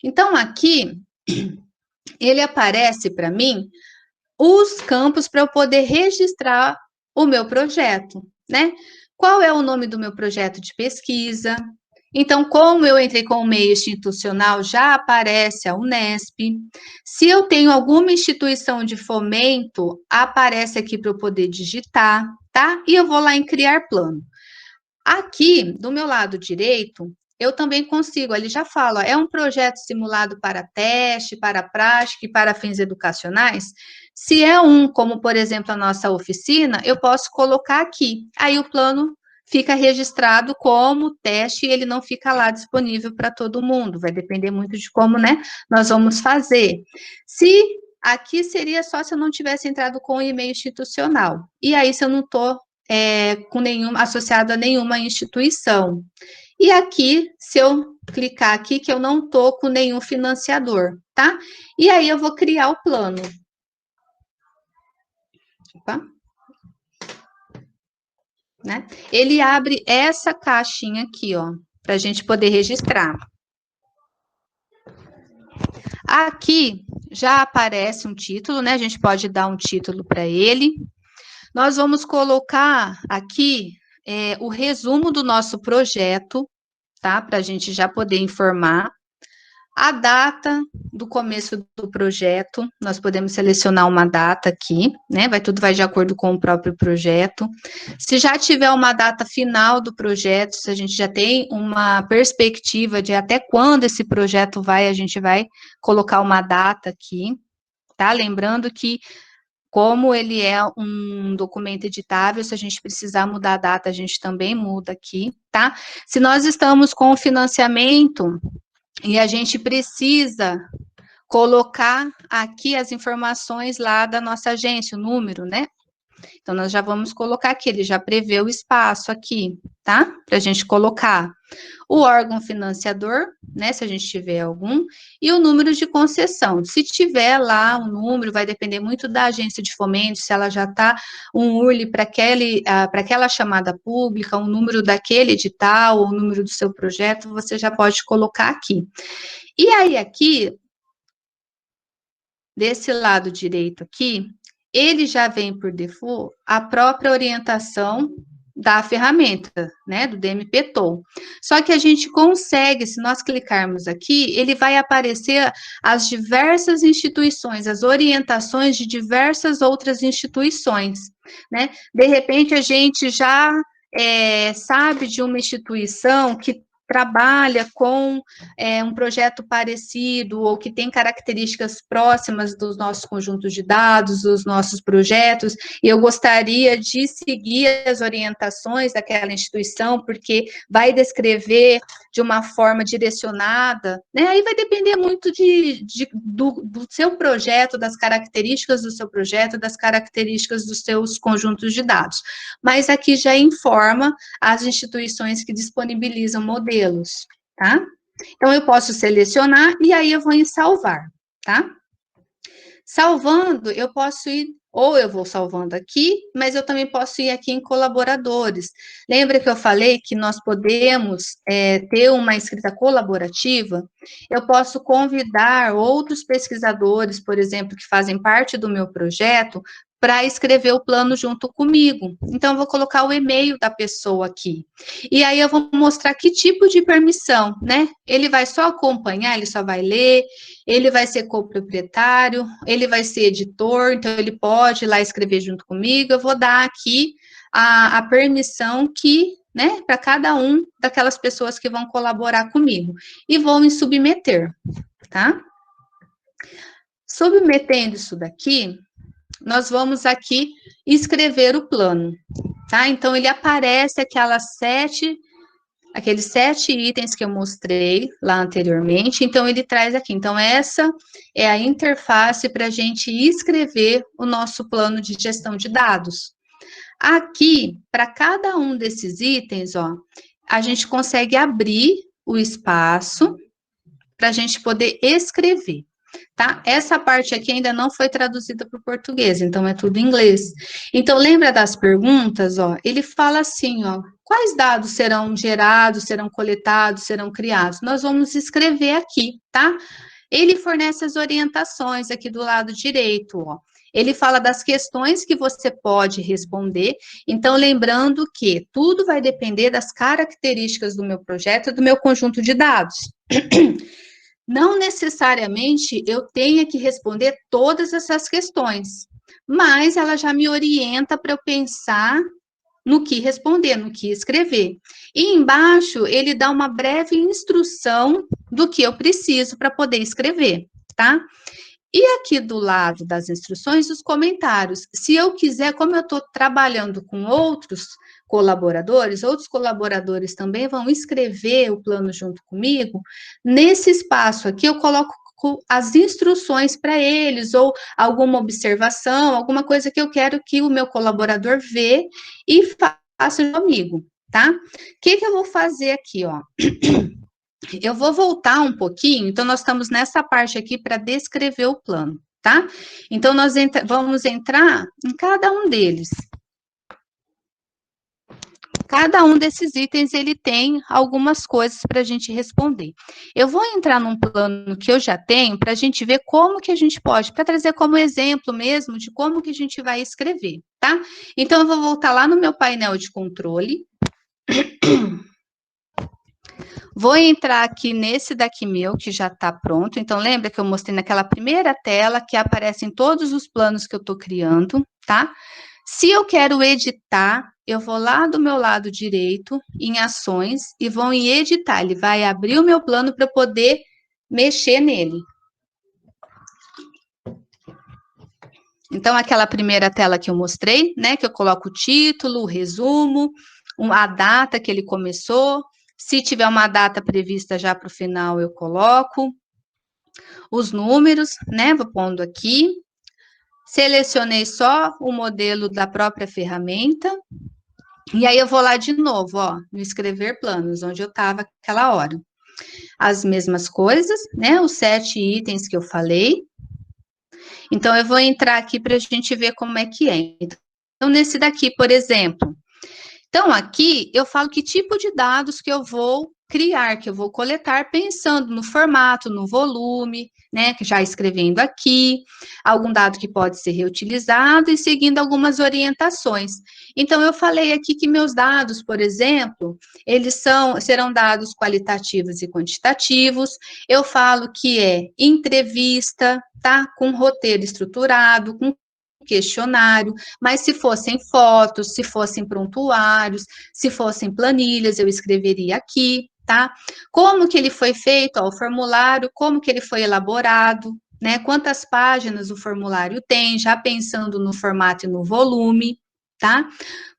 Então, aqui, ele aparece para mim os campos para eu poder registrar o meu projeto, né? Qual é o nome do meu projeto de pesquisa? Então, como eu entrei com o meio institucional, já aparece a Unesp. Se eu tenho alguma instituição de fomento, aparece aqui para eu poder digitar, tá? E eu vou lá em criar plano. Aqui, do meu lado direito, eu também consigo, ele já fala, ó, é um projeto simulado para teste, para prática e para fins educacionais. Se é um, como por exemplo a nossa oficina, eu posso colocar aqui. Aí o plano fica registrado como teste e ele não fica lá disponível para todo mundo. Vai depender muito de como, né, nós vamos fazer. Se aqui seria só se eu não tivesse entrado com o e-mail institucional. E aí, se eu não estou com nenhum, associado a nenhuma instituição. E aqui, se eu clicar aqui, que eu não estou com nenhum financiador, tá? E aí, eu vou criar o plano. Opa. Né? Ele abre essa caixinha aqui, ó, para a gente poder registrar. Aqui já aparece um título, né? A gente pode dar um título para ele. Nós vamos colocar aqui o resumo do nosso projeto, tá? Para a gente já poder informar. A data do começo do projeto, nós podemos selecionar uma data aqui, né? Tudo vai de acordo com o próprio projeto. Se já tiver uma data final do projeto, se a gente já tem uma perspectiva de até quando esse projeto vai, a gente vai colocar uma data aqui, tá? Lembrando que, como ele é um documento editável, se a gente precisar mudar a data, a gente também muda aqui, tá? Se nós estamos com o financiamento e a gente precisa colocar aqui as informações lá da nossa agência, o número, né? Então, nós já vamos colocar aqui, ele já prevê o espaço aqui, tá? Para a gente colocar o órgão financiador, né? Se a gente tiver algum, e o número de concessão. Se tiver lá um número, vai depender muito da agência de fomento, se ela já está um URL para aquela chamada pública, o número daquele edital, ou o número do seu projeto, você já pode colocar aqui. E aí, aqui, desse lado direito aqui, ele já vem por default a própria orientação da ferramenta, né, do DMP Tool. Só que a gente consegue, se nós clicarmos aqui, ele vai aparecer as diversas instituições, as orientações de diversas outras instituições, né? De repente, a gente já sabe de uma instituição que trabalha com um projeto parecido ou que tem características próximas dos nossos conjuntos de dados, dos nossos projetos, e eu gostaria de seguir as orientações daquela instituição, porque vai descrever de uma forma direcionada, né? Aí vai depender muito do seu projeto, das características do seu projeto, das características dos seus conjuntos de dados. Mas aqui já informa as instituições que disponibilizam modelos, tá? Então, eu posso selecionar e aí eu vou em salvar, tá? Salvando, eu posso ir, ou eu vou salvando aqui, mas eu também posso ir aqui em colaboradores. Lembra que eu falei que nós podemos ter uma escrita colaborativa? Eu posso convidar outros pesquisadores, por exemplo, que fazem parte do meu projeto, para escrever o plano junto comigo. Então, eu vou colocar o e-mail da pessoa aqui. E aí, eu vou mostrar que tipo de permissão, né? Ele vai só acompanhar, ele só vai ler, ele vai ser coproprietário, ele vai ser editor, então ele pode ir lá escrever junto comigo. Eu vou dar aqui a permissão que, né, para cada um daquelas pessoas que vão colaborar comigo. E vou me submeter, tá? Submetendo isso daqui, nós vamos aqui escrever o plano, tá? Então, ele aparece aqueles 7 itens que eu mostrei lá anteriormente, então ele traz aqui. Então, essa é a interface para a gente escrever o nosso plano de gestão de dados. Aqui, para cada um desses itens, ó, a gente consegue abrir o espaço para a gente poder escrever. Tá? Essa parte aqui ainda não foi traduzida para o português, então é tudo em inglês. Então, lembra das perguntas, ó? Ele fala assim, ó, quais dados serão gerados, serão coletados, serão criados? Nós vamos escrever aqui, tá? Ele fornece as orientações aqui do lado direito, ó. Ele fala das questões que você pode responder, então lembrando que tudo vai depender das características do meu projeto e do meu conjunto de dados. Não necessariamente eu tenha que responder todas essas questões, mas ela já me orienta para eu pensar no que responder, no que escrever. E embaixo ele dá uma breve instrução do que eu preciso para poder escrever, tá? E aqui do lado das instruções, os comentários. Se eu quiser, como eu estou trabalhando com outros colaboradores também vão escrever o plano junto comigo, nesse espaço aqui eu coloco as instruções para eles, ou alguma observação, alguma coisa que eu quero que o meu colaborador vê e faça comigo, tá? O que eu vou fazer aqui, ó? Eu vou voltar um pouquinho, então nós estamos nessa parte aqui para descrever o plano, tá? Então, nós vamos entrar em cada um deles. Cada um desses itens, ele tem algumas coisas para a gente responder. Eu vou entrar num plano que eu já tenho, para a gente ver como que a gente pode, para trazer como exemplo mesmo, de como que a gente vai escrever, tá? Então, eu vou voltar lá no meu painel de controle. Vou entrar aqui nesse daqui meu, que já está pronto. Então, lembra que eu mostrei naquela primeira tela, que aparecem todos os planos que eu estou criando, tá? Se eu quero editar, eu vou lá do meu lado direito, em ações, e vou em editar. Ele vai abrir o meu plano para eu poder mexer nele. Então, aquela primeira tela que eu mostrei, né? Que eu coloco o título, o resumo, a data que ele começou. Se tiver uma data prevista já para o final, eu coloco. Os números, né? Vou pondo aqui. Selecionei só o modelo da própria ferramenta. E aí, eu vou lá de novo, ó, no escrever planos, onde eu estava aquela hora. As mesmas coisas, né? Os 7 itens que eu falei. Então, eu vou entrar aqui para a gente ver como é que é. Então, nesse daqui, por exemplo. Então, aqui, eu falo que tipo de dados que eu vou criar, que eu vou coletar, pensando no formato, no volume, né, já escrevendo aqui, algum dado que pode ser reutilizado e seguindo algumas orientações. Então, eu falei aqui que meus dados, por exemplo, eles serão dados qualitativos e quantitativos. Eu falo que é entrevista, tá, com roteiro estruturado, com questionário, mas se fossem fotos, se fossem prontuários, se fossem planilhas, eu escreveria aqui, tá? Como que ele foi feito, ó, o formulário, como que ele foi elaborado, né? Quantas páginas o formulário tem, já pensando no formato e no volume, tá?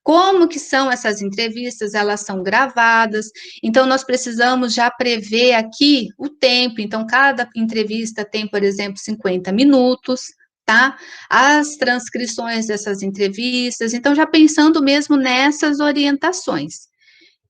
Como que são essas entrevistas? Elas são gravadas, então nós precisamos já prever aqui o tempo. Então, cada entrevista tem, por exemplo, 50 minutos, tá? As transcrições dessas entrevistas, então já pensando mesmo nessas orientações.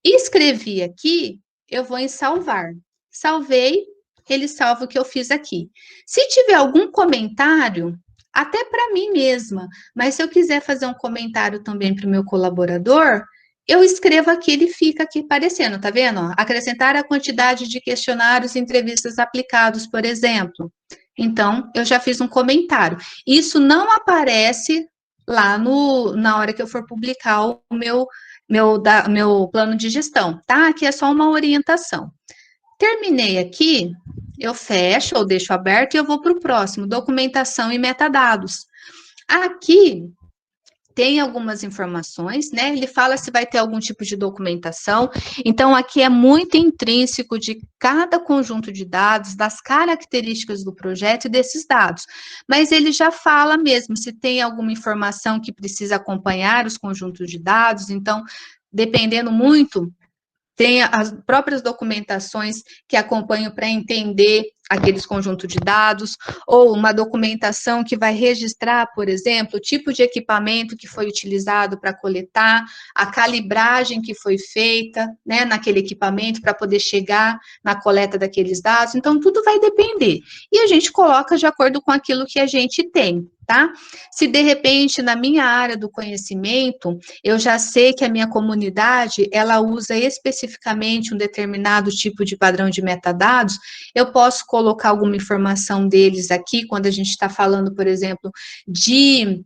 Escrevi aqui, eu vou em salvar. Salvei, ele salva o que eu fiz aqui. Se tiver algum comentário, até para mim mesma, mas se eu quiser fazer um comentário também para o meu colaborador, eu escrevo aqui, ele fica aqui aparecendo, tá vendo? Acrescentar a quantidade de questionários e entrevistas aplicados, por exemplo. Então, eu já fiz um comentário. Isso não aparece lá na hora que eu for publicar o meu plano de gestão, tá? Aqui é só uma orientação. Terminei aqui, eu fecho ou deixo aberto e eu vou para o próximo, documentação e metadados. Aqui tem algumas informações, né? Ele fala se vai ter algum tipo de documentação. Então, aqui é muito intrínseco de cada conjunto de dados, das características do projeto e desses dados. Mas ele já fala mesmo se tem alguma informação que precisa acompanhar os conjuntos de dados. Então, dependendo muito, tem as próprias documentações que acompanham para entender aqueles conjuntos de dados, ou uma documentação que vai registrar, por exemplo, o tipo de equipamento que foi utilizado para coletar, a calibragem que foi feita, né, naquele equipamento para poder chegar na coleta daqueles dados. Então, tudo vai depender. E a gente coloca de acordo com aquilo que a gente tem, tá? Se de repente, na minha área do conhecimento, eu já sei que a minha comunidade, ela usa especificamente um determinado tipo de padrão de metadados, eu posso colocar alguma informação deles aqui, quando a gente está falando, por exemplo, de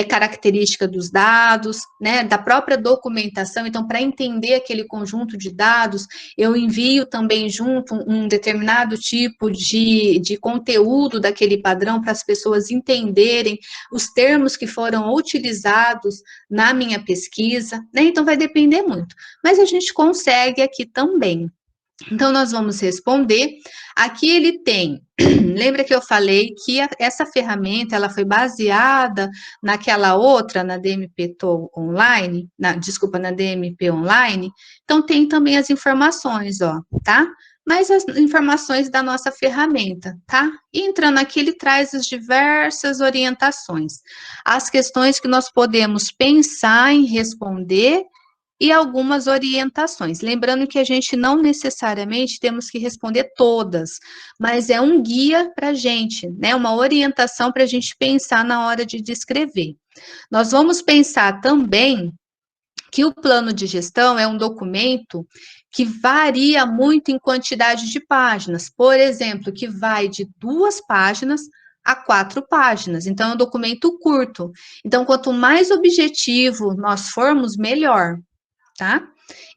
característica dos dados, né, da própria documentação. Então, para entender aquele conjunto de dados, eu envio também junto um determinado tipo de conteúdo daquele padrão para as pessoas entenderem os termos que foram utilizados na minha pesquisa, né? Então, vai depender muito. Mas a gente consegue aqui também. Então, nós vamos responder. Aqui ele tem, lembra que eu falei que essa ferramenta, ela foi baseada naquela outra, na DMP Online, desculpa, na DMP Online, então tem também as informações, ó, tá? Mas as informações da nossa ferramenta, tá? E entrando aqui, ele traz as diversas orientações, as questões que nós podemos pensar em responder e algumas orientações. Lembrando que a gente não necessariamente temos que responder todas, mas é um guia para a gente, né? Uma orientação para a gente pensar na hora de descrever. Nós vamos pensar também que o plano de gestão é um documento que varia muito em quantidade de páginas. Por exemplo, que vai de 2 páginas a 4 páginas. Então, é um documento curto. Então, quanto mais objetivo nós formos, melhor, tá?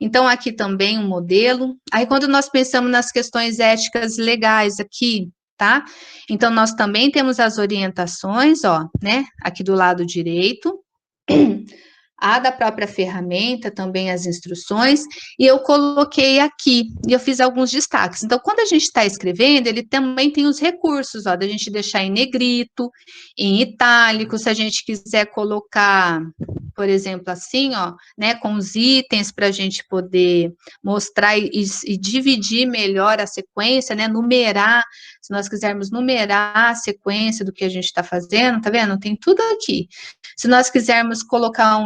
Então, aqui também um modelo. Aí, quando nós pensamos nas questões éticas legais aqui, tá? Então, nós também temos as orientações, ó, né? Aqui do lado direito. A da própria ferramenta, também as instruções, e eu coloquei aqui, e eu fiz alguns destaques. Então, quando a gente está escrevendo, ele também tem os recursos, ó, da gente deixar em negrito, em itálico, se a gente quiser colocar, por exemplo, assim, ó, né, com os itens para a gente poder mostrar e dividir melhor a sequência, né, numerar, se nós quisermos numerar a sequência do que a gente está fazendo, tá vendo? Tem tudo aqui. Se nós quisermos colocar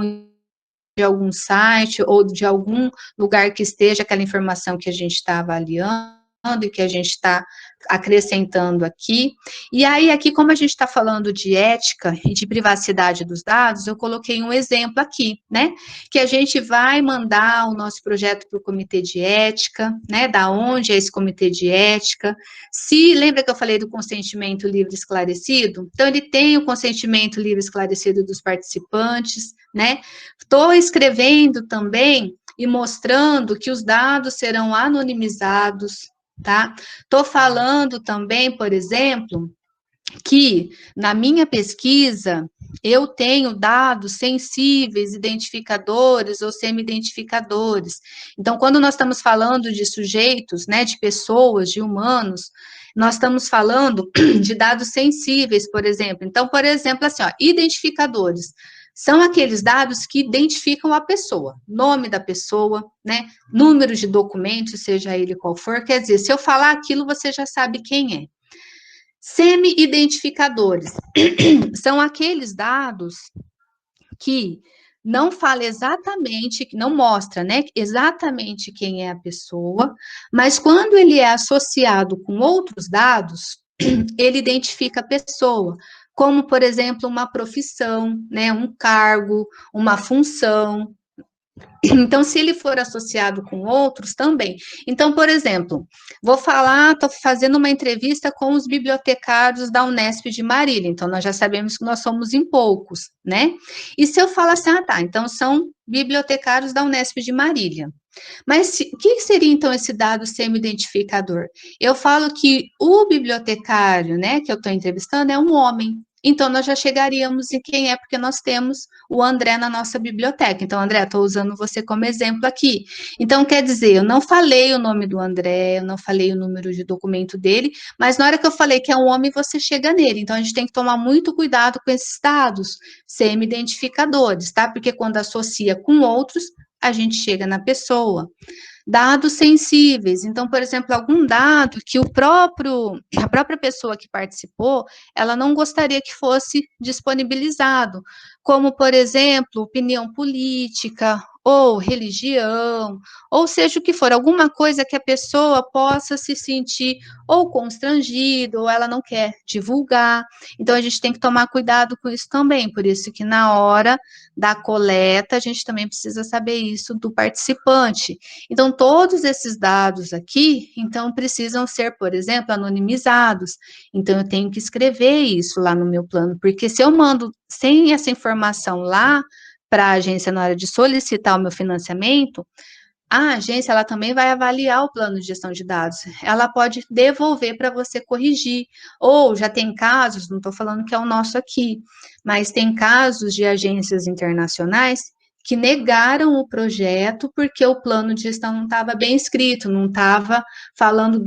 de algum site ou de algum lugar que esteja aquela informação que a gente está avaliando e que a gente está acrescentando aqui. E aí, aqui, como a gente está falando de ética e de privacidade dos dados, eu coloquei um exemplo aqui, né? Que a gente vai mandar o nosso projeto para o comitê de ética, né? Da onde é esse comitê de ética. Se lembra que eu falei do consentimento livre esclarecido? Então, ele tem o consentimento livre esclarecido dos participantes, né? Estou escrevendo também e mostrando que os dados serão anonimizados, tá? Estou falando também, por exemplo, que na minha pesquisa eu tenho dados sensíveis, identificadores ou semi-identificadores. Então, quando nós estamos falando de sujeitos, né, de pessoas, de humanos, nós estamos falando de dados sensíveis, por exemplo. Então, por exemplo, assim, ó, identificadores são aqueles dados que identificam a pessoa, nome da pessoa, né, número de documento, seja ele qual for, quer dizer, se eu falar aquilo, você já sabe quem é. Semi-identificadores são aqueles dados que não fala exatamente, não mostra, né, exatamente quem é a pessoa, mas quando ele é associado com outros dados, ele identifica a pessoa, como, por exemplo, uma profissão, né, um cargo, uma função. Então, se ele for associado com outros, também. Então, por exemplo, vou falar, estou fazendo uma entrevista com os bibliotecários da Unesp de Marília, então nós já sabemos que nós somos em poucos, né? E se eu falar assim, ah, tá, então são bibliotecários da Unesp de Marília. Mas o que seria, então, esse dado semi-identificador? Eu falo que o bibliotecário, né, que eu estou entrevistando é um homem. Então, nós já chegaríamos em quem é, porque nós temos o André na nossa biblioteca. Então, André, estou usando você como exemplo aqui. Então, quer dizer, eu não falei o nome do André, eu não falei o número de documento dele, mas na hora que eu falei que é um homem, você chega nele. Então, a gente tem que tomar muito cuidado com esses dados semi-identificadores, tá? Porque quando associa com outros, a gente chega na pessoa. Dados sensíveis, então, por exemplo, algum dado que a própria pessoa que participou, ela não gostaria que fosse disponibilizado, como, por exemplo, opinião política, ou religião, ou seja o que for, alguma coisa que a pessoa possa se sentir ou constrangido, ou ela não quer divulgar. Então, a gente tem que tomar cuidado com isso também, por isso que na hora da coleta, a gente também precisa saber isso do participante. Então, todos esses dados aqui, então, precisam ser, por exemplo, anonimizados. Então, eu tenho que escrever isso lá no meu plano, porque se eu mando sem essa informação lá para a agência na hora de solicitar o meu financiamento, a agência, ela também vai avaliar o plano de gestão de dados. Ela pode devolver para você corrigir. Ou já tem casos, não estou falando que é o nosso aqui, mas tem casos de agências internacionais que negaram o projeto porque o plano de gestão não estava bem escrito, não estava falando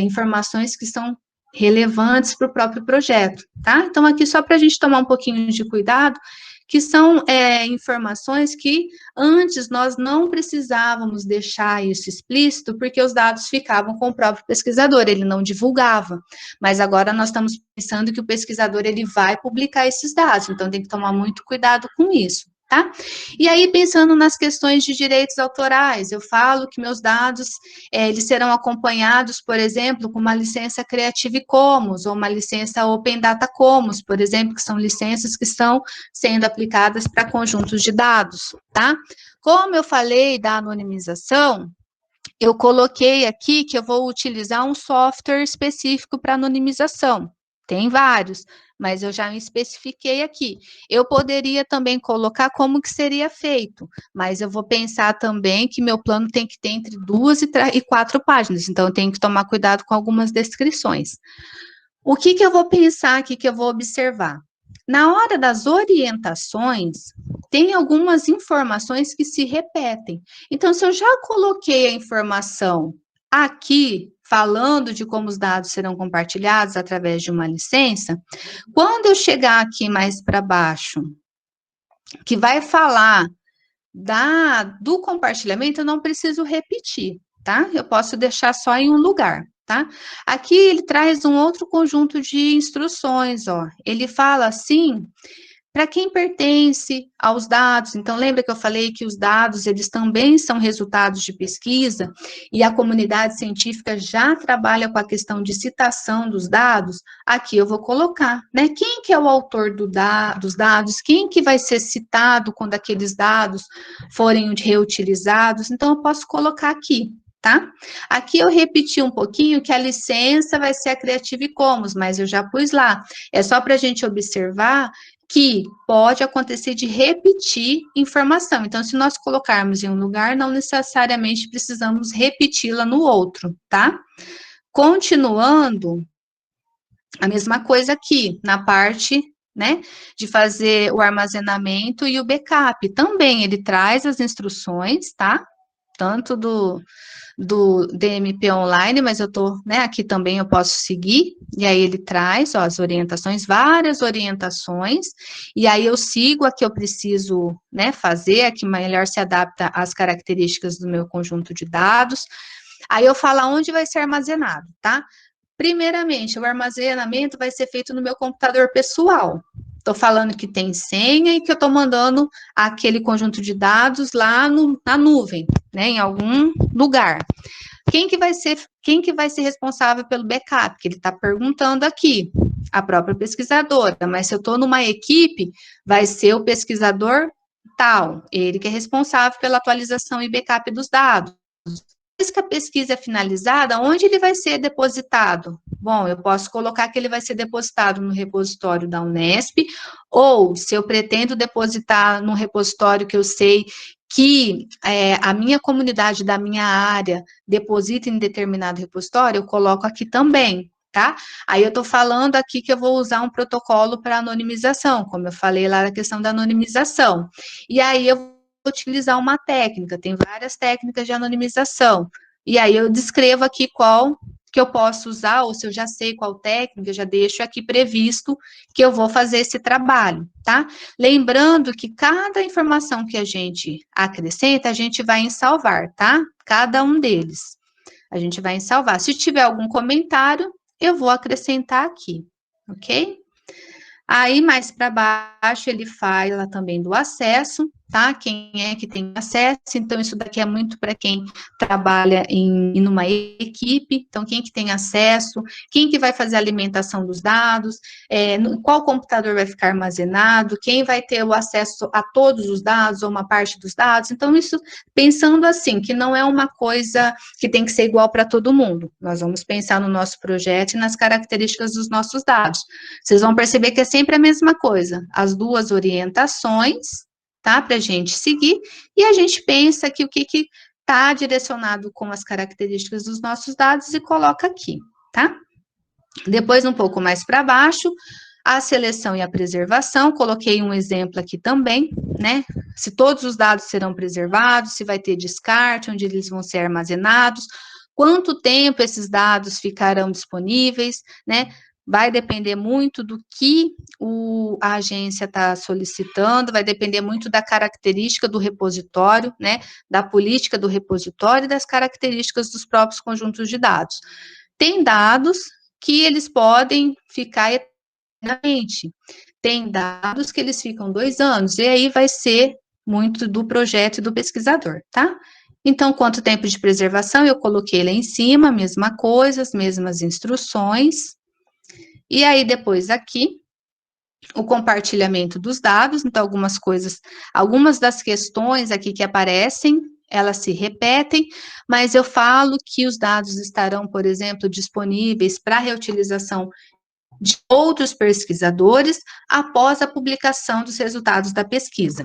informações que são relevantes para o próprio projeto, tá? Então, aqui só para a gente tomar um pouquinho de cuidado, que são informações que antes nós não precisávamos deixar isso explícito, porque os dados ficavam com o próprio pesquisador, ele não divulgava. Mas agora nós estamos pensando que o pesquisador ele vai publicar esses dados, então tem que tomar muito cuidado com isso. Tá? E aí, pensando nas questões de direitos autorais, eu falo que meus dados, eles serão acompanhados, por exemplo, com uma licença Creative Commons, ou uma licença Open Data Commons, por exemplo, que são licenças que estão sendo aplicadas para conjuntos de dados, tá? Como eu falei da anonimização, eu coloquei aqui que eu vou utilizar um software específico para anonimização. Tem vários, mas eu já especifiquei aqui. Eu poderia também colocar como que seria feito, mas eu vou pensar também que meu plano tem que ter entre 2 e 4 páginas, então eu tenho que tomar cuidado com algumas descrições. O que eu vou pensar aqui, que eu vou observar? Na hora das orientações, tem algumas informações que se repetem. Então, se eu já coloquei a informação aqui, falando de como os dados serão compartilhados através de uma licença, quando eu chegar aqui mais para baixo, que vai falar do compartilhamento, eu não preciso repetir, tá? Eu posso deixar só em um lugar. Tá? Aqui ele traz um outro conjunto de instruções, ó. Ele fala assim, para quem pertence aos dados. Então, lembra que eu falei que os dados, eles também são resultados de pesquisa, e a comunidade científica já trabalha com a questão de citação dos dados? Aqui eu vou colocar, né? Quem que é o autor dos dados? Quem que vai ser citado quando aqueles dados forem reutilizados? Então, eu posso colocar aqui. Tá? Aqui eu repeti um pouquinho que a licença vai ser a Creative Commons, mas eu já pus lá. É só para a gente observar que pode acontecer de repetir informação. Então, se nós colocarmos em um lugar, não necessariamente precisamos repeti-la no outro, tá? Continuando, A mesma coisa aqui, na parte, né, de fazer o armazenamento e o backup. Também ele traz as instruções, tá? Tanto do DMP online, mas eu tô, né, aqui também eu posso seguir, e aí ele traz, ó, as orientações, várias orientações, e aí eu sigo a que eu preciso, né, fazer, a que melhor se adapta às características do meu conjunto de dados. Aí eu falo aonde vai ser armazenado, tá? Primeiramente, o armazenamento vai ser feito no meu computador pessoal. Estou falando que tem senha e que eu estou mandando aquele conjunto de dados lá na nuvem, né, em algum lugar. Quem que vai ser responsável pelo backup? Que ele está perguntando aqui, a própria pesquisadora. Mas se eu estou numa equipe, vai ser o pesquisador tal, ele que é responsável pela atualização e backup dos dados. Depois que a pesquisa é finalizada, onde ele vai ser depositado? Bom, eu posso colocar que ele vai ser depositado no repositório da Unesp, ou se eu pretendo depositar num repositório que eu sei que a minha comunidade da minha área deposita em determinado repositório, eu coloco aqui também, tá? Aí eu estou falando aqui que eu vou usar um protocolo para anonimização, como eu falei lá na questão da anonimização. E aí eu vou utilizar uma técnica, tem várias técnicas de anonimização. E aí eu descrevo aqui qual que eu posso usar, ou se eu já sei qual técnica, eu já deixo aqui previsto que eu vou fazer esse trabalho, tá? Lembrando que cada informação que a gente acrescenta, a gente vai em salvar, tá? Cada um deles. A gente vai em salvar. Se tiver algum comentário, eu vou acrescentar aqui, ok? Aí, mais para baixo, ele fala também do acesso, tá? Quem é que tem acesso, então isso daqui é muito para quem trabalha em uma equipe, então quem que tem acesso, quem que vai fazer a alimentação dos dados, qual computador vai ficar armazenado, quem vai ter o acesso a todos os dados ou uma parte dos dados, então isso pensando assim, que não é uma coisa que tem que ser igual para todo mundo, nós vamos pensar no nosso projeto e nas características dos nossos dados. Vocês vão perceber que é sempre a mesma coisa, as duas orientações, tá, para a gente seguir, e a gente pensa que o que está direcionado com as características dos nossos dados e coloca aqui, tá? Depois, um pouco mais para baixo, a seleção e a preservação, coloquei um exemplo aqui também, né? Se todos os dados serão preservados, se vai ter descarte, onde eles vão ser armazenados, quanto tempo esses dados ficarão disponíveis, né? Vai depender muito do que a agência está solicitando, vai depender muito da característica do repositório, né? Da política do repositório e das características dos próprios conjuntos de dados. Tem dados que eles podem ficar eternamente, tem dados que eles ficam 2 anos, e aí vai ser muito do projeto e do pesquisador, tá? Então, quanto tempo de preservação, eu coloquei lá em cima, a mesma coisa, as mesmas instruções. E aí, depois aqui, o compartilhamento dos dados, então algumas coisas, algumas das questões aqui que aparecem, elas se repetem, mas eu falo que os dados estarão, por exemplo, disponíveis para reutilização de outros pesquisadores após a publicação dos resultados da pesquisa.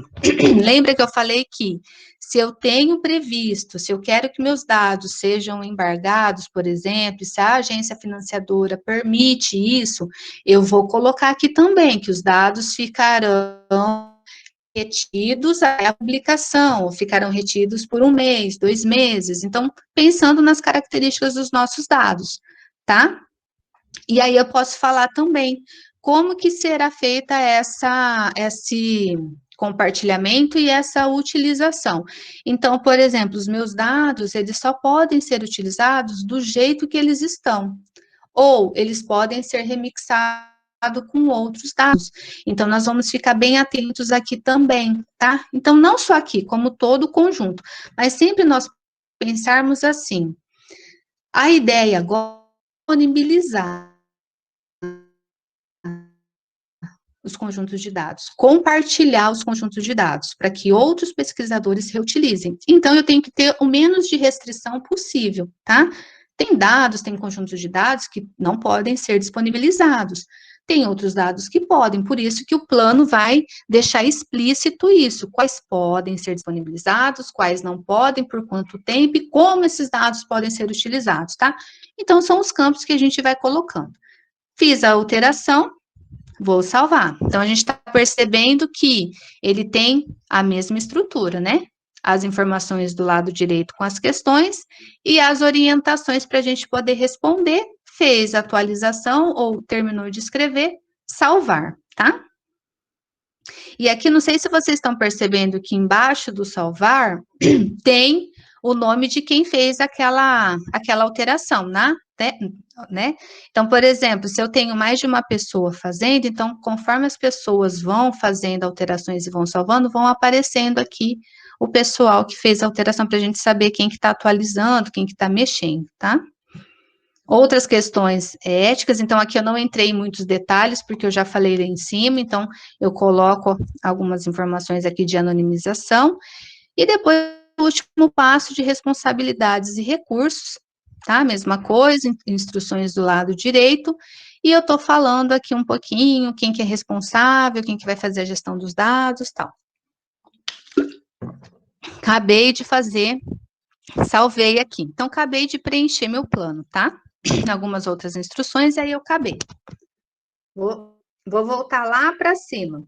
Lembra que eu falei que se eu tenho previsto, se eu quero que meus dados sejam embargados, por exemplo, se a agência financiadora permite isso, eu vou colocar aqui também que os dados ficarão retidos até a publicação, ou ficarão retidos por 1 mês, 2 meses. Então, pensando nas características dos nossos dados, tá? E aí eu posso falar também como que será feita esse compartilhamento e essa utilização. Então, por exemplo, os meus dados, eles só podem ser utilizados do jeito que eles estão, ou eles podem ser remixados com outros dados. Então, nós vamos ficar bem atentos aqui também, tá? Então, não só aqui, como todo o conjunto, mas sempre nós pensarmos assim, a ideia agora é disponibilizar os conjuntos de dados, compartilhar os conjuntos de dados, para que outros pesquisadores reutilizem. Então, eu tenho que ter o menos de restrição possível, tá? Tem dados, tem conjuntos de dados que não podem ser disponibilizados, tem outros dados que podem, por isso que o plano vai deixar explícito isso, quais podem ser disponibilizados, quais não podem, por quanto tempo e como esses dados podem ser utilizados, tá? Então, são os campos que a gente vai colocando. Fiz a alteração, vou salvar. Então, a gente está percebendo que ele tem a mesma estrutura, né? As informações do lado direito com as questões e as orientações para a gente poder responder. Fez a atualização ou terminou de escrever, salvar, tá? E aqui, não sei se vocês estão percebendo que embaixo do salvar tem o nome de quem fez aquela alteração, né? Então, por exemplo, se eu tenho mais de uma pessoa fazendo, então, conforme as pessoas vão fazendo alterações e vão salvando, vão aparecendo aqui o pessoal que fez a alteração para a gente saber quem que está atualizando, quem que está mexendo, tá? Outras questões éticas, então aqui eu não entrei em muitos detalhes, porque eu já falei lá em cima, então eu coloco algumas informações aqui de anonimização, e depois o último passo de responsabilidades e recursos, tá? Mesma coisa, instruções do lado direito, e eu tô falando aqui um pouquinho quem que é responsável, quem que vai fazer a gestão dos dados, tal. Acabei de fazer, salvei aqui. Então, acabei de preencher meu plano, tá? Algumas outras instruções, aí eu acabei. Vou voltar lá para cima.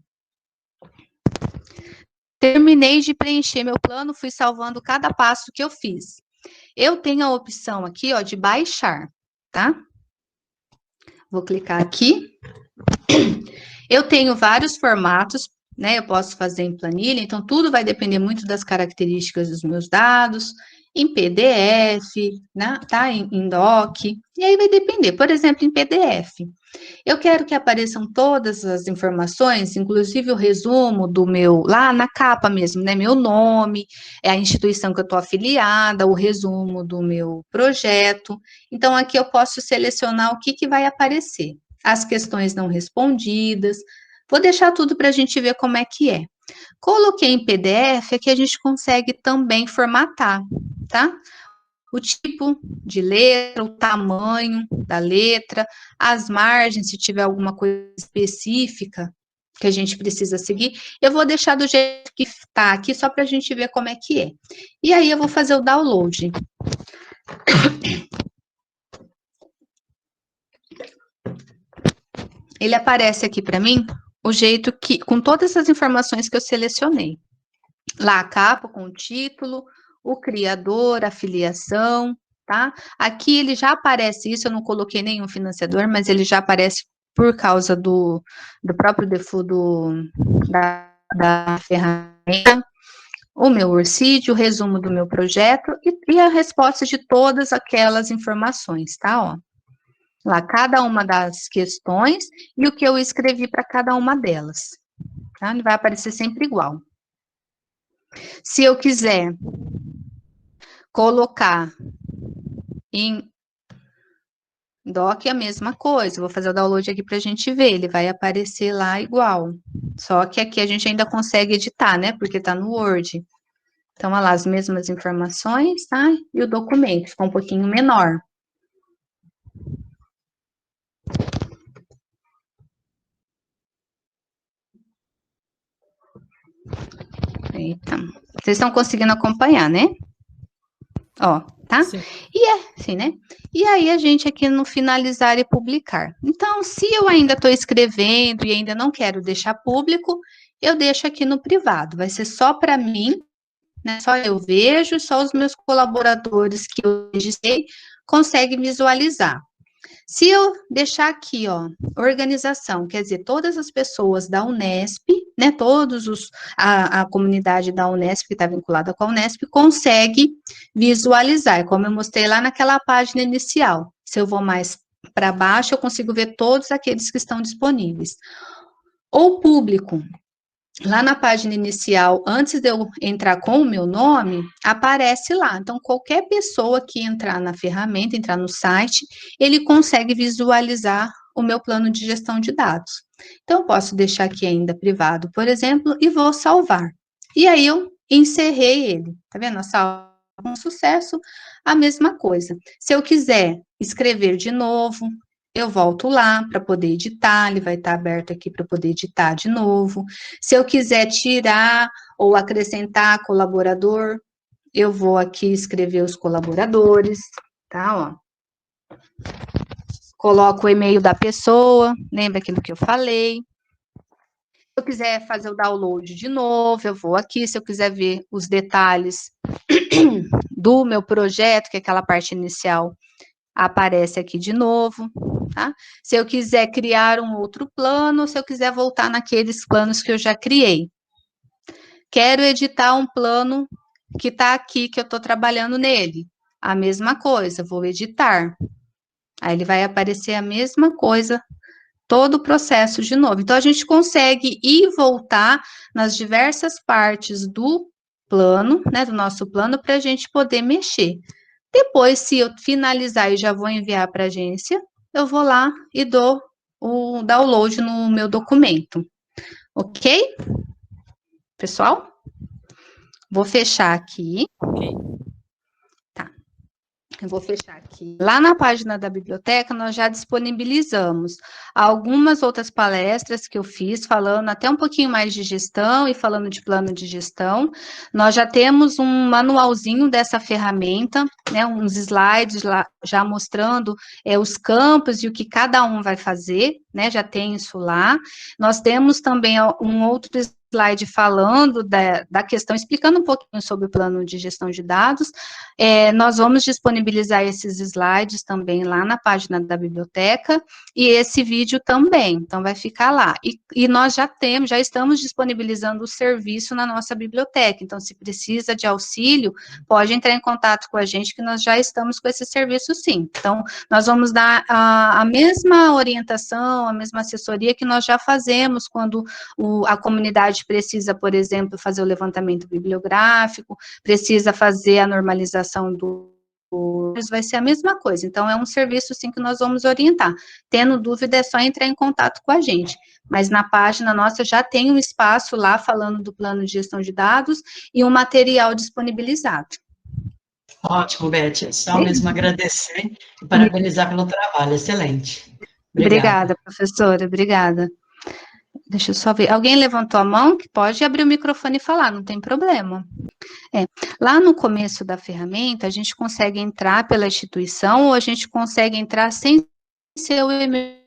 Terminei de preencher meu plano, fui salvando cada passo que eu fiz. Eu tenho a opção aqui, ó, de baixar, tá? Vou clicar aqui. Eu tenho vários formatos, né? Eu posso fazer em planilha, então tudo vai depender muito das características dos meus dados, em PDF, né? Tá? Em doc, e aí vai depender. Por exemplo, em PDF. Eu quero que apareçam todas as informações, inclusive o resumo do meu, lá na capa mesmo, né? Meu nome, é a instituição que eu estou afiliada, o resumo do meu projeto. Então, aqui eu posso selecionar o que vai aparecer. As questões não respondidas. Vou deixar tudo para a gente ver como é que é. Coloquei em PDF, aqui a gente consegue também formatar, tá? O tipo de letra, o tamanho da letra, as margens, se tiver alguma coisa específica que a gente precisa seguir, eu vou deixar do jeito que está aqui, só para a gente ver como é que é. E aí, eu vou fazer o download. Ele aparece aqui para mim, o jeito que, com todas as informações que eu selecionei. Lá a capa com o título, o criador, a filiação, tá? Aqui ele já aparece isso, eu não coloquei nenhum financiador, mas ele já aparece por causa do próprio default da ferramenta, o meu Urcid, o resumo do meu projeto e a resposta de todas aquelas informações, tá? Ó. Lá, cada uma das questões e o que eu escrevi para cada uma delas, tá? Ele vai aparecer sempre igual. Se eu quiser colocar em doc é a mesma coisa, vou fazer o download aqui para a gente ver, ele vai aparecer lá igual. Só que aqui a gente ainda consegue editar, né? Porque está no Word. Então, olha lá, as mesmas informações, tá? E o documento ficou um pouquinho menor. Eita. Vocês estão conseguindo acompanhar, né? Ó, tá? Sim. Sim, né? E aí, a gente aqui no finalizar e publicar. Então, se eu ainda estou escrevendo e ainda não quero deixar público, eu deixo aqui no privado. Vai ser só para mim, né? Só eu vejo, só os meus colaboradores que eu registrei conseguem visualizar. Se eu deixar aqui, ó, organização, quer dizer, todas as pessoas da Unesp, né, a comunidade da Unesp, que está vinculada com a Unesp, consegue visualizar, como eu mostrei lá naquela página inicial. Se eu vou mais para baixo, eu consigo ver todos aqueles que estão disponíveis. Ou público, lá na página inicial, antes de eu entrar com o meu nome, aparece lá. Então, qualquer pessoa que entrar na ferramenta, entrar no site, ele consegue visualizar o meu plano de gestão de dados. Então, eu posso deixar aqui ainda privado, por exemplo, e vou salvar. E aí, eu encerrei ele. Tá vendo? Salva com sucesso, a mesma coisa. Se eu quiser escrever de novo, eu volto lá para poder editar, ele vai estar aberto aqui para poder editar de novo. Se eu quiser tirar ou acrescentar colaborador, eu vou aqui escrever os colaboradores, tá, ó. coloco o e-mail da pessoa, lembra aquilo que eu falei. Se eu quiser fazer o download de novo, eu vou aqui. Se eu quiser ver os detalhes do meu projeto, que é aquela parte inicial, aparece aqui de novo, tá? Se eu quiser criar um outro plano, se eu quiser voltar naqueles planos que eu já criei. Quero editar um plano que está aqui, que eu estou trabalhando nele. A mesma coisa, vou editar. Aí ele vai aparecer a mesma coisa, todo o processo de novo. Então, a gente consegue ir e voltar nas diversas partes do plano, né, do nosso plano, para a gente poder mexer. Depois, se eu finalizar e já vou enviar para a agência, eu vou lá e dou o download no meu documento. Ok? Pessoal? Vou fechar aqui. Ok. Eu vou fechar aqui. Lá na página da biblioteca, nós já disponibilizamos algumas outras palestras que eu fiz, falando até um pouquinho mais de gestão e falando de plano de gestão. Nós já temos um manualzinho dessa ferramenta, né, uns slides lá, já mostrando os campos e o que cada um vai fazer, né, já tem isso lá. Nós temos também um outro slide falando da questão, explicando um pouquinho sobre o plano de gestão de dados. Nós vamos disponibilizar esses slides também lá na página da biblioteca, e esse vídeo também, então vai ficar lá. E nós já estamos disponibilizando o serviço na nossa biblioteca, então se precisa de auxílio, pode entrar em contato com a gente, que nós já estamos com esse serviço sim. Então, nós vamos dar a mesma orientação, a mesma assessoria que nós já fazemos quando a comunidade precisa, por exemplo, fazer o levantamento bibliográfico, precisa fazer a normalização vai ser a mesma coisa. Então, é um serviço, sim, que nós vamos orientar. Tendo dúvida, é só entrar em contato com a gente. Mas na página nossa já tem um espaço lá falando do plano de gestão de dados e um material disponibilizado. Ótimo, Beth. Só mesmo agradecer e parabenizar pelo trabalho. Excelente. Obrigada, professora. Obrigada. Deixa eu só ver. Alguém levantou a mão que pode abrir o microfone e falar, não tem problema. Lá no começo da ferramenta, a gente consegue entrar pela instituição ou a gente consegue entrar sem ser o e-mail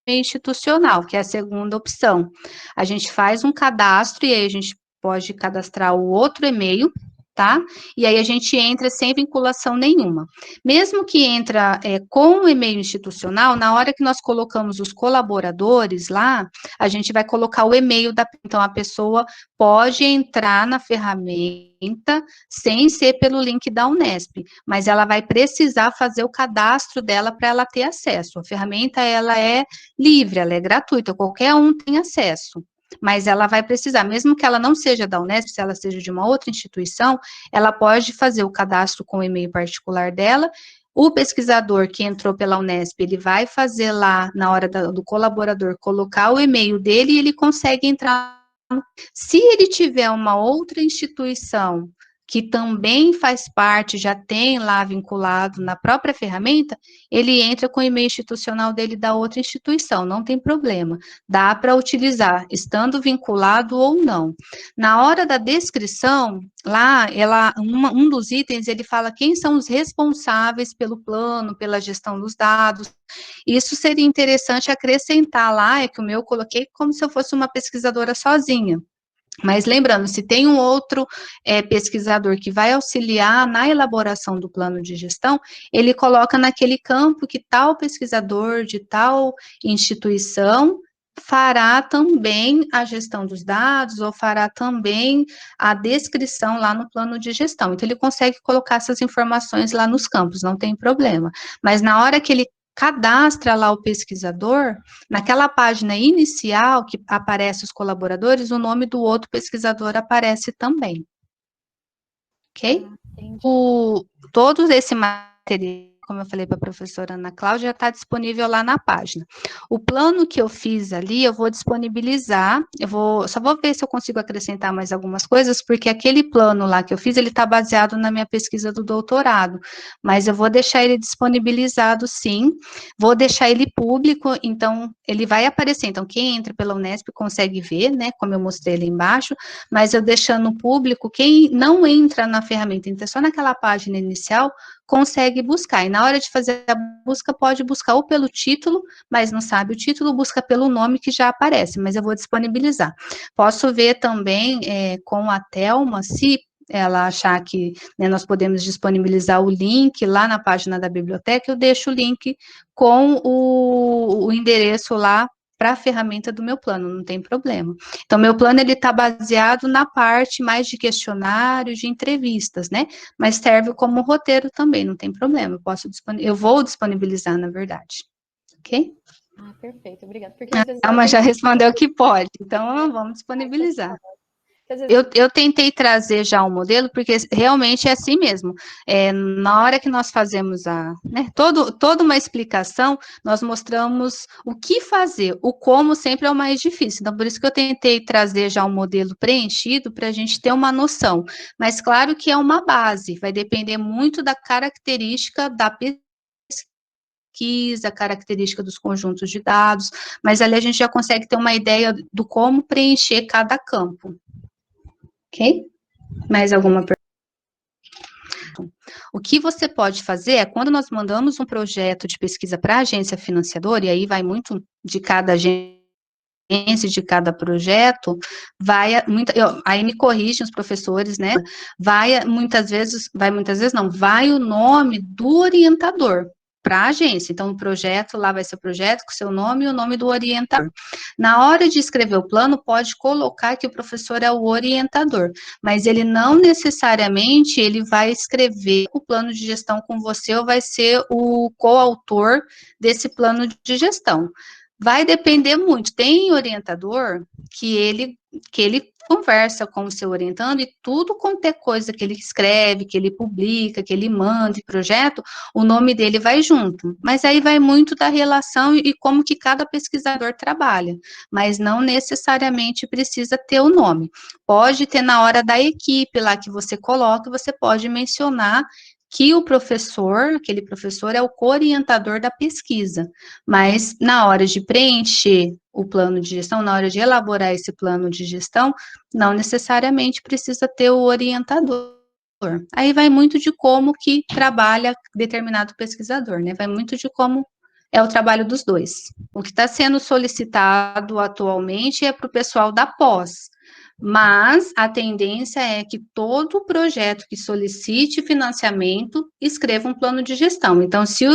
institucional, que é a segunda opção. A gente faz um cadastro e aí a gente pode cadastrar o outro e-mail, tá? E aí a gente entra sem vinculação nenhuma. Mesmo que entra com o e-mail institucional, na hora que nós colocamos os colaboradores lá, a gente vai colocar o e-mail então a pessoa pode entrar na ferramenta sem ser pelo link da Unesp, mas ela vai precisar fazer o cadastro dela para ela ter acesso. A ferramenta, ela é livre, ela é gratuita, qualquer um tem acesso. Mas ela vai precisar, mesmo que ela não seja da Unesp, se ela seja de uma outra instituição, ela pode fazer o cadastro com o e-mail particular dela. O pesquisador que entrou pela Unesp, ele vai fazer lá, na hora do colaborador, colocar o e-mail dele e ele consegue entrar. Se ele tiver uma outra instituição que também faz parte, já tem lá vinculado na própria ferramenta, ele entra com o e-mail institucional dele da outra instituição, não tem problema. Dá para utilizar, estando vinculado ou não. Na hora da descrição, lá, um dos itens, ele fala quem são os responsáveis pelo plano, pela gestão dos dados. Isso seria interessante acrescentar lá, é que o meu eu coloquei como se eu fosse uma pesquisadora sozinha. Mas lembrando, se tem um outro pesquisador que vai auxiliar na elaboração do plano de gestão, ele coloca naquele campo que tal pesquisador de tal instituição fará também a gestão dos dados ou fará também a descrição lá no plano de gestão. Então, ele consegue colocar essas informações lá nos campos, não tem problema. Mas na hora que ele cadastra lá o pesquisador, naquela página inicial que aparece os colaboradores, o nome do outro pesquisador aparece também. Ok? Todo esse material, como eu falei para a professora Ana Cláudia, já está disponível lá na página. O plano que eu fiz ali, eu vou disponibilizar, só vou ver se eu consigo acrescentar mais algumas coisas, porque aquele plano lá que eu fiz, ele está baseado na minha pesquisa do doutorado, mas eu vou deixar ele disponibilizado sim, vou deixar ele público, então ele vai aparecer, então quem entra pela Unesp consegue ver, né, como eu mostrei ali embaixo, mas eu deixando público, quem não entra na ferramenta, entra só naquela página inicial, consegue buscar. E na hora de fazer a busca, pode buscar ou pelo título, mas não sabe o título, busca pelo nome que já aparece, mas eu vou disponibilizar. Posso ver também com a Thelma, se ela achar que, né, nós podemos disponibilizar o link lá na página da biblioteca, eu deixo o link com o endereço lá para a ferramenta do meu plano, não tem problema. Então, meu plano, ele está baseado na parte mais de questionários, de entrevistas, né, mas serve como roteiro também, não tem problema, eu vou disponibilizar, na verdade, ok? Ah, perfeito, obrigada. Porque às vezes Mas já respondeu que pode, então vamos disponibilizar. Eu tentei trazer já um modelo, porque realmente é assim mesmo. Na hora que nós fazemos toda uma explicação, nós mostramos o que fazer, o como sempre é o mais difícil. Então, por isso que eu tentei trazer já um modelo preenchido para a gente ter uma noção. Mas claro que é uma base, vai depender muito da característica da pesquisa, característica dos conjuntos de dados, mas ali a gente já consegue ter uma ideia do como preencher cada campo. Ok? Mais alguma pergunta? O que você pode fazer é, quando nós mandamos um projeto de pesquisa para a agência financiadora, e aí vai muito de cada agência, de cada projeto, aí me corrigem os professores, né? Vai muitas vezes não, vai o nome do orientador para a agência. Então, o projeto, lá vai ser o projeto com seu nome e o nome do orientador. Na hora de escrever o plano, pode colocar que o professor é o orientador, mas ele não necessariamente ele vai escrever o plano de gestão com você ou vai ser o coautor desse plano de gestão. Vai depender muito. Tem orientador que ele conversa com o seu orientando e tudo quanto é coisa que ele escreve, que ele publica, que ele manda em projeto, o nome dele vai junto. Mas aí vai muito da relação e como que cada pesquisador trabalha. Mas não necessariamente precisa ter o nome. Pode ter na hora da equipe lá que você coloca, você pode mencionar que aquele professor é o co-orientador da pesquisa, mas na hora de preencher o plano de gestão, na hora de elaborar esse plano de gestão, não necessariamente precisa ter o orientador. Aí vai muito de como que trabalha determinado pesquisador, né? Vai muito de como é o trabalho dos dois. O que está sendo solicitado atualmente é para o pessoal da pós, mas a tendência é que todo projeto que solicite financiamento escreva um plano de gestão. Então, se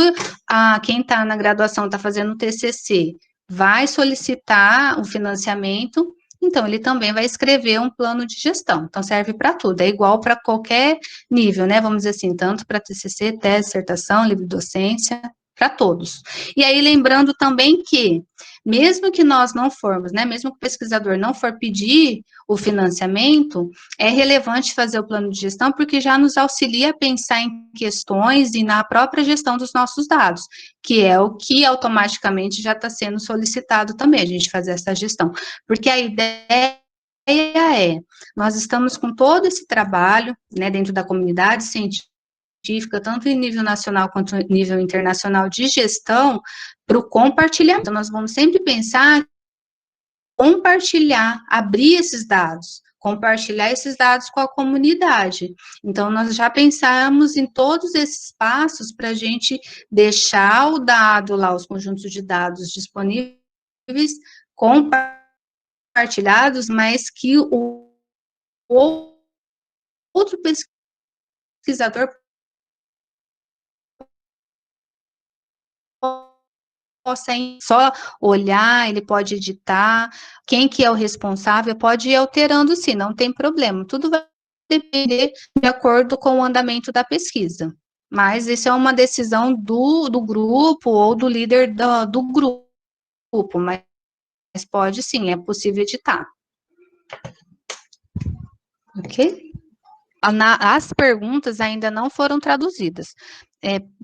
quem está na graduação está fazendo o TCC, vai solicitar o financiamento, então ele também vai escrever um plano de gestão. Então, serve para tudo, é igual para qualquer nível, né? Vamos dizer assim, tanto para TCC, tese, dissertação, livre docência, para todos. E aí, lembrando também que, mesmo que nós não formos, né, mesmo que o pesquisador não for pedir o financiamento, é relevante fazer o plano de gestão, porque já nos auxilia a pensar em questões e na própria gestão dos nossos dados, que é o que automaticamente já está sendo solicitado também, a gente fazer essa gestão. Porque a ideia nós estamos com todo esse trabalho, né, dentro da comunidade científica, tanto em nível nacional quanto em nível internacional de gestão, para o compartilhamento. Então, nós vamos sempre pensar compartilhar, abrir esses dados, compartilhar esses dados com a comunidade. Então, nós já pensamos em todos esses passos para a gente deixar o dado lá, os conjuntos de dados disponíveis, compartilhados, mas que o outro pesquisador possa só olhar, ele pode editar, quem que é o responsável pode ir alterando sim, não tem problema, tudo vai depender de acordo com o andamento da pesquisa, mas isso é uma decisão do grupo ou do líder do grupo, mas pode sim, é possível editar. Ok? As perguntas ainda não foram traduzidas.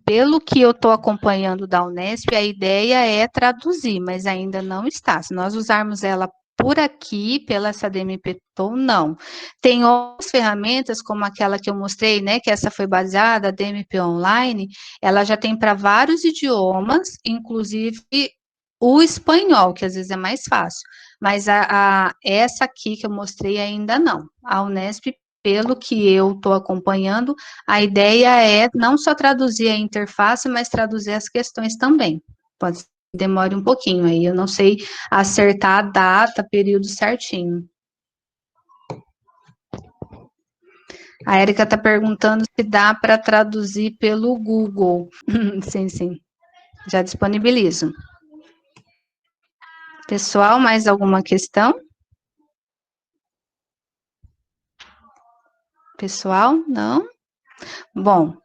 Pelo que eu estou acompanhando da Unesp, a ideia é traduzir, mas ainda não está. Se nós usarmos ela por aqui, pela essa DMPTOL, não. Tem outras ferramentas, como aquela que eu mostrei, né, que essa foi baseada, a DMP Online, ela já tem para vários idiomas, inclusive o espanhol, que às vezes é mais fácil. Mas essa aqui que eu mostrei ainda não. A Unesp pelo que eu estou acompanhando, a ideia é não só traduzir a interface, mas traduzir as questões também. Pode ser que demore um pouquinho, aí eu não sei acertar a data, período certinho. A Érica está perguntando se dá para traduzir pelo Google. Sim, sim. Já disponibilizo. Pessoal, mais alguma questão? Pessoal, não? Bom,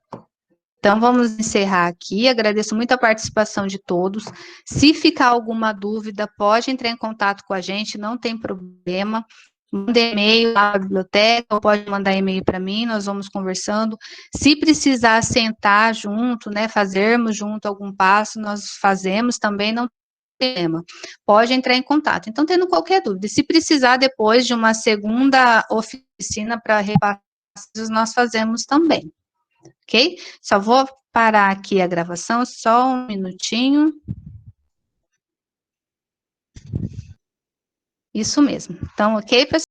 então vamos encerrar aqui. Agradeço muito a participação de todos. Se ficar alguma dúvida, pode entrar em contato com a gente, não tem problema. Manda e-mail lá para a biblioteca, ou pode mandar e-mail para mim, nós vamos conversando. Se precisar sentar junto, né, fazermos junto algum passo, nós fazemos também, não tem problema. Pode entrar em contato. Então, tendo qualquer dúvida, se precisar depois de uma segunda oficina para repassar, nós fazemos também, ok? Só vou parar aqui a gravação, só um minutinho. Isso mesmo. Então, ok, pessoal?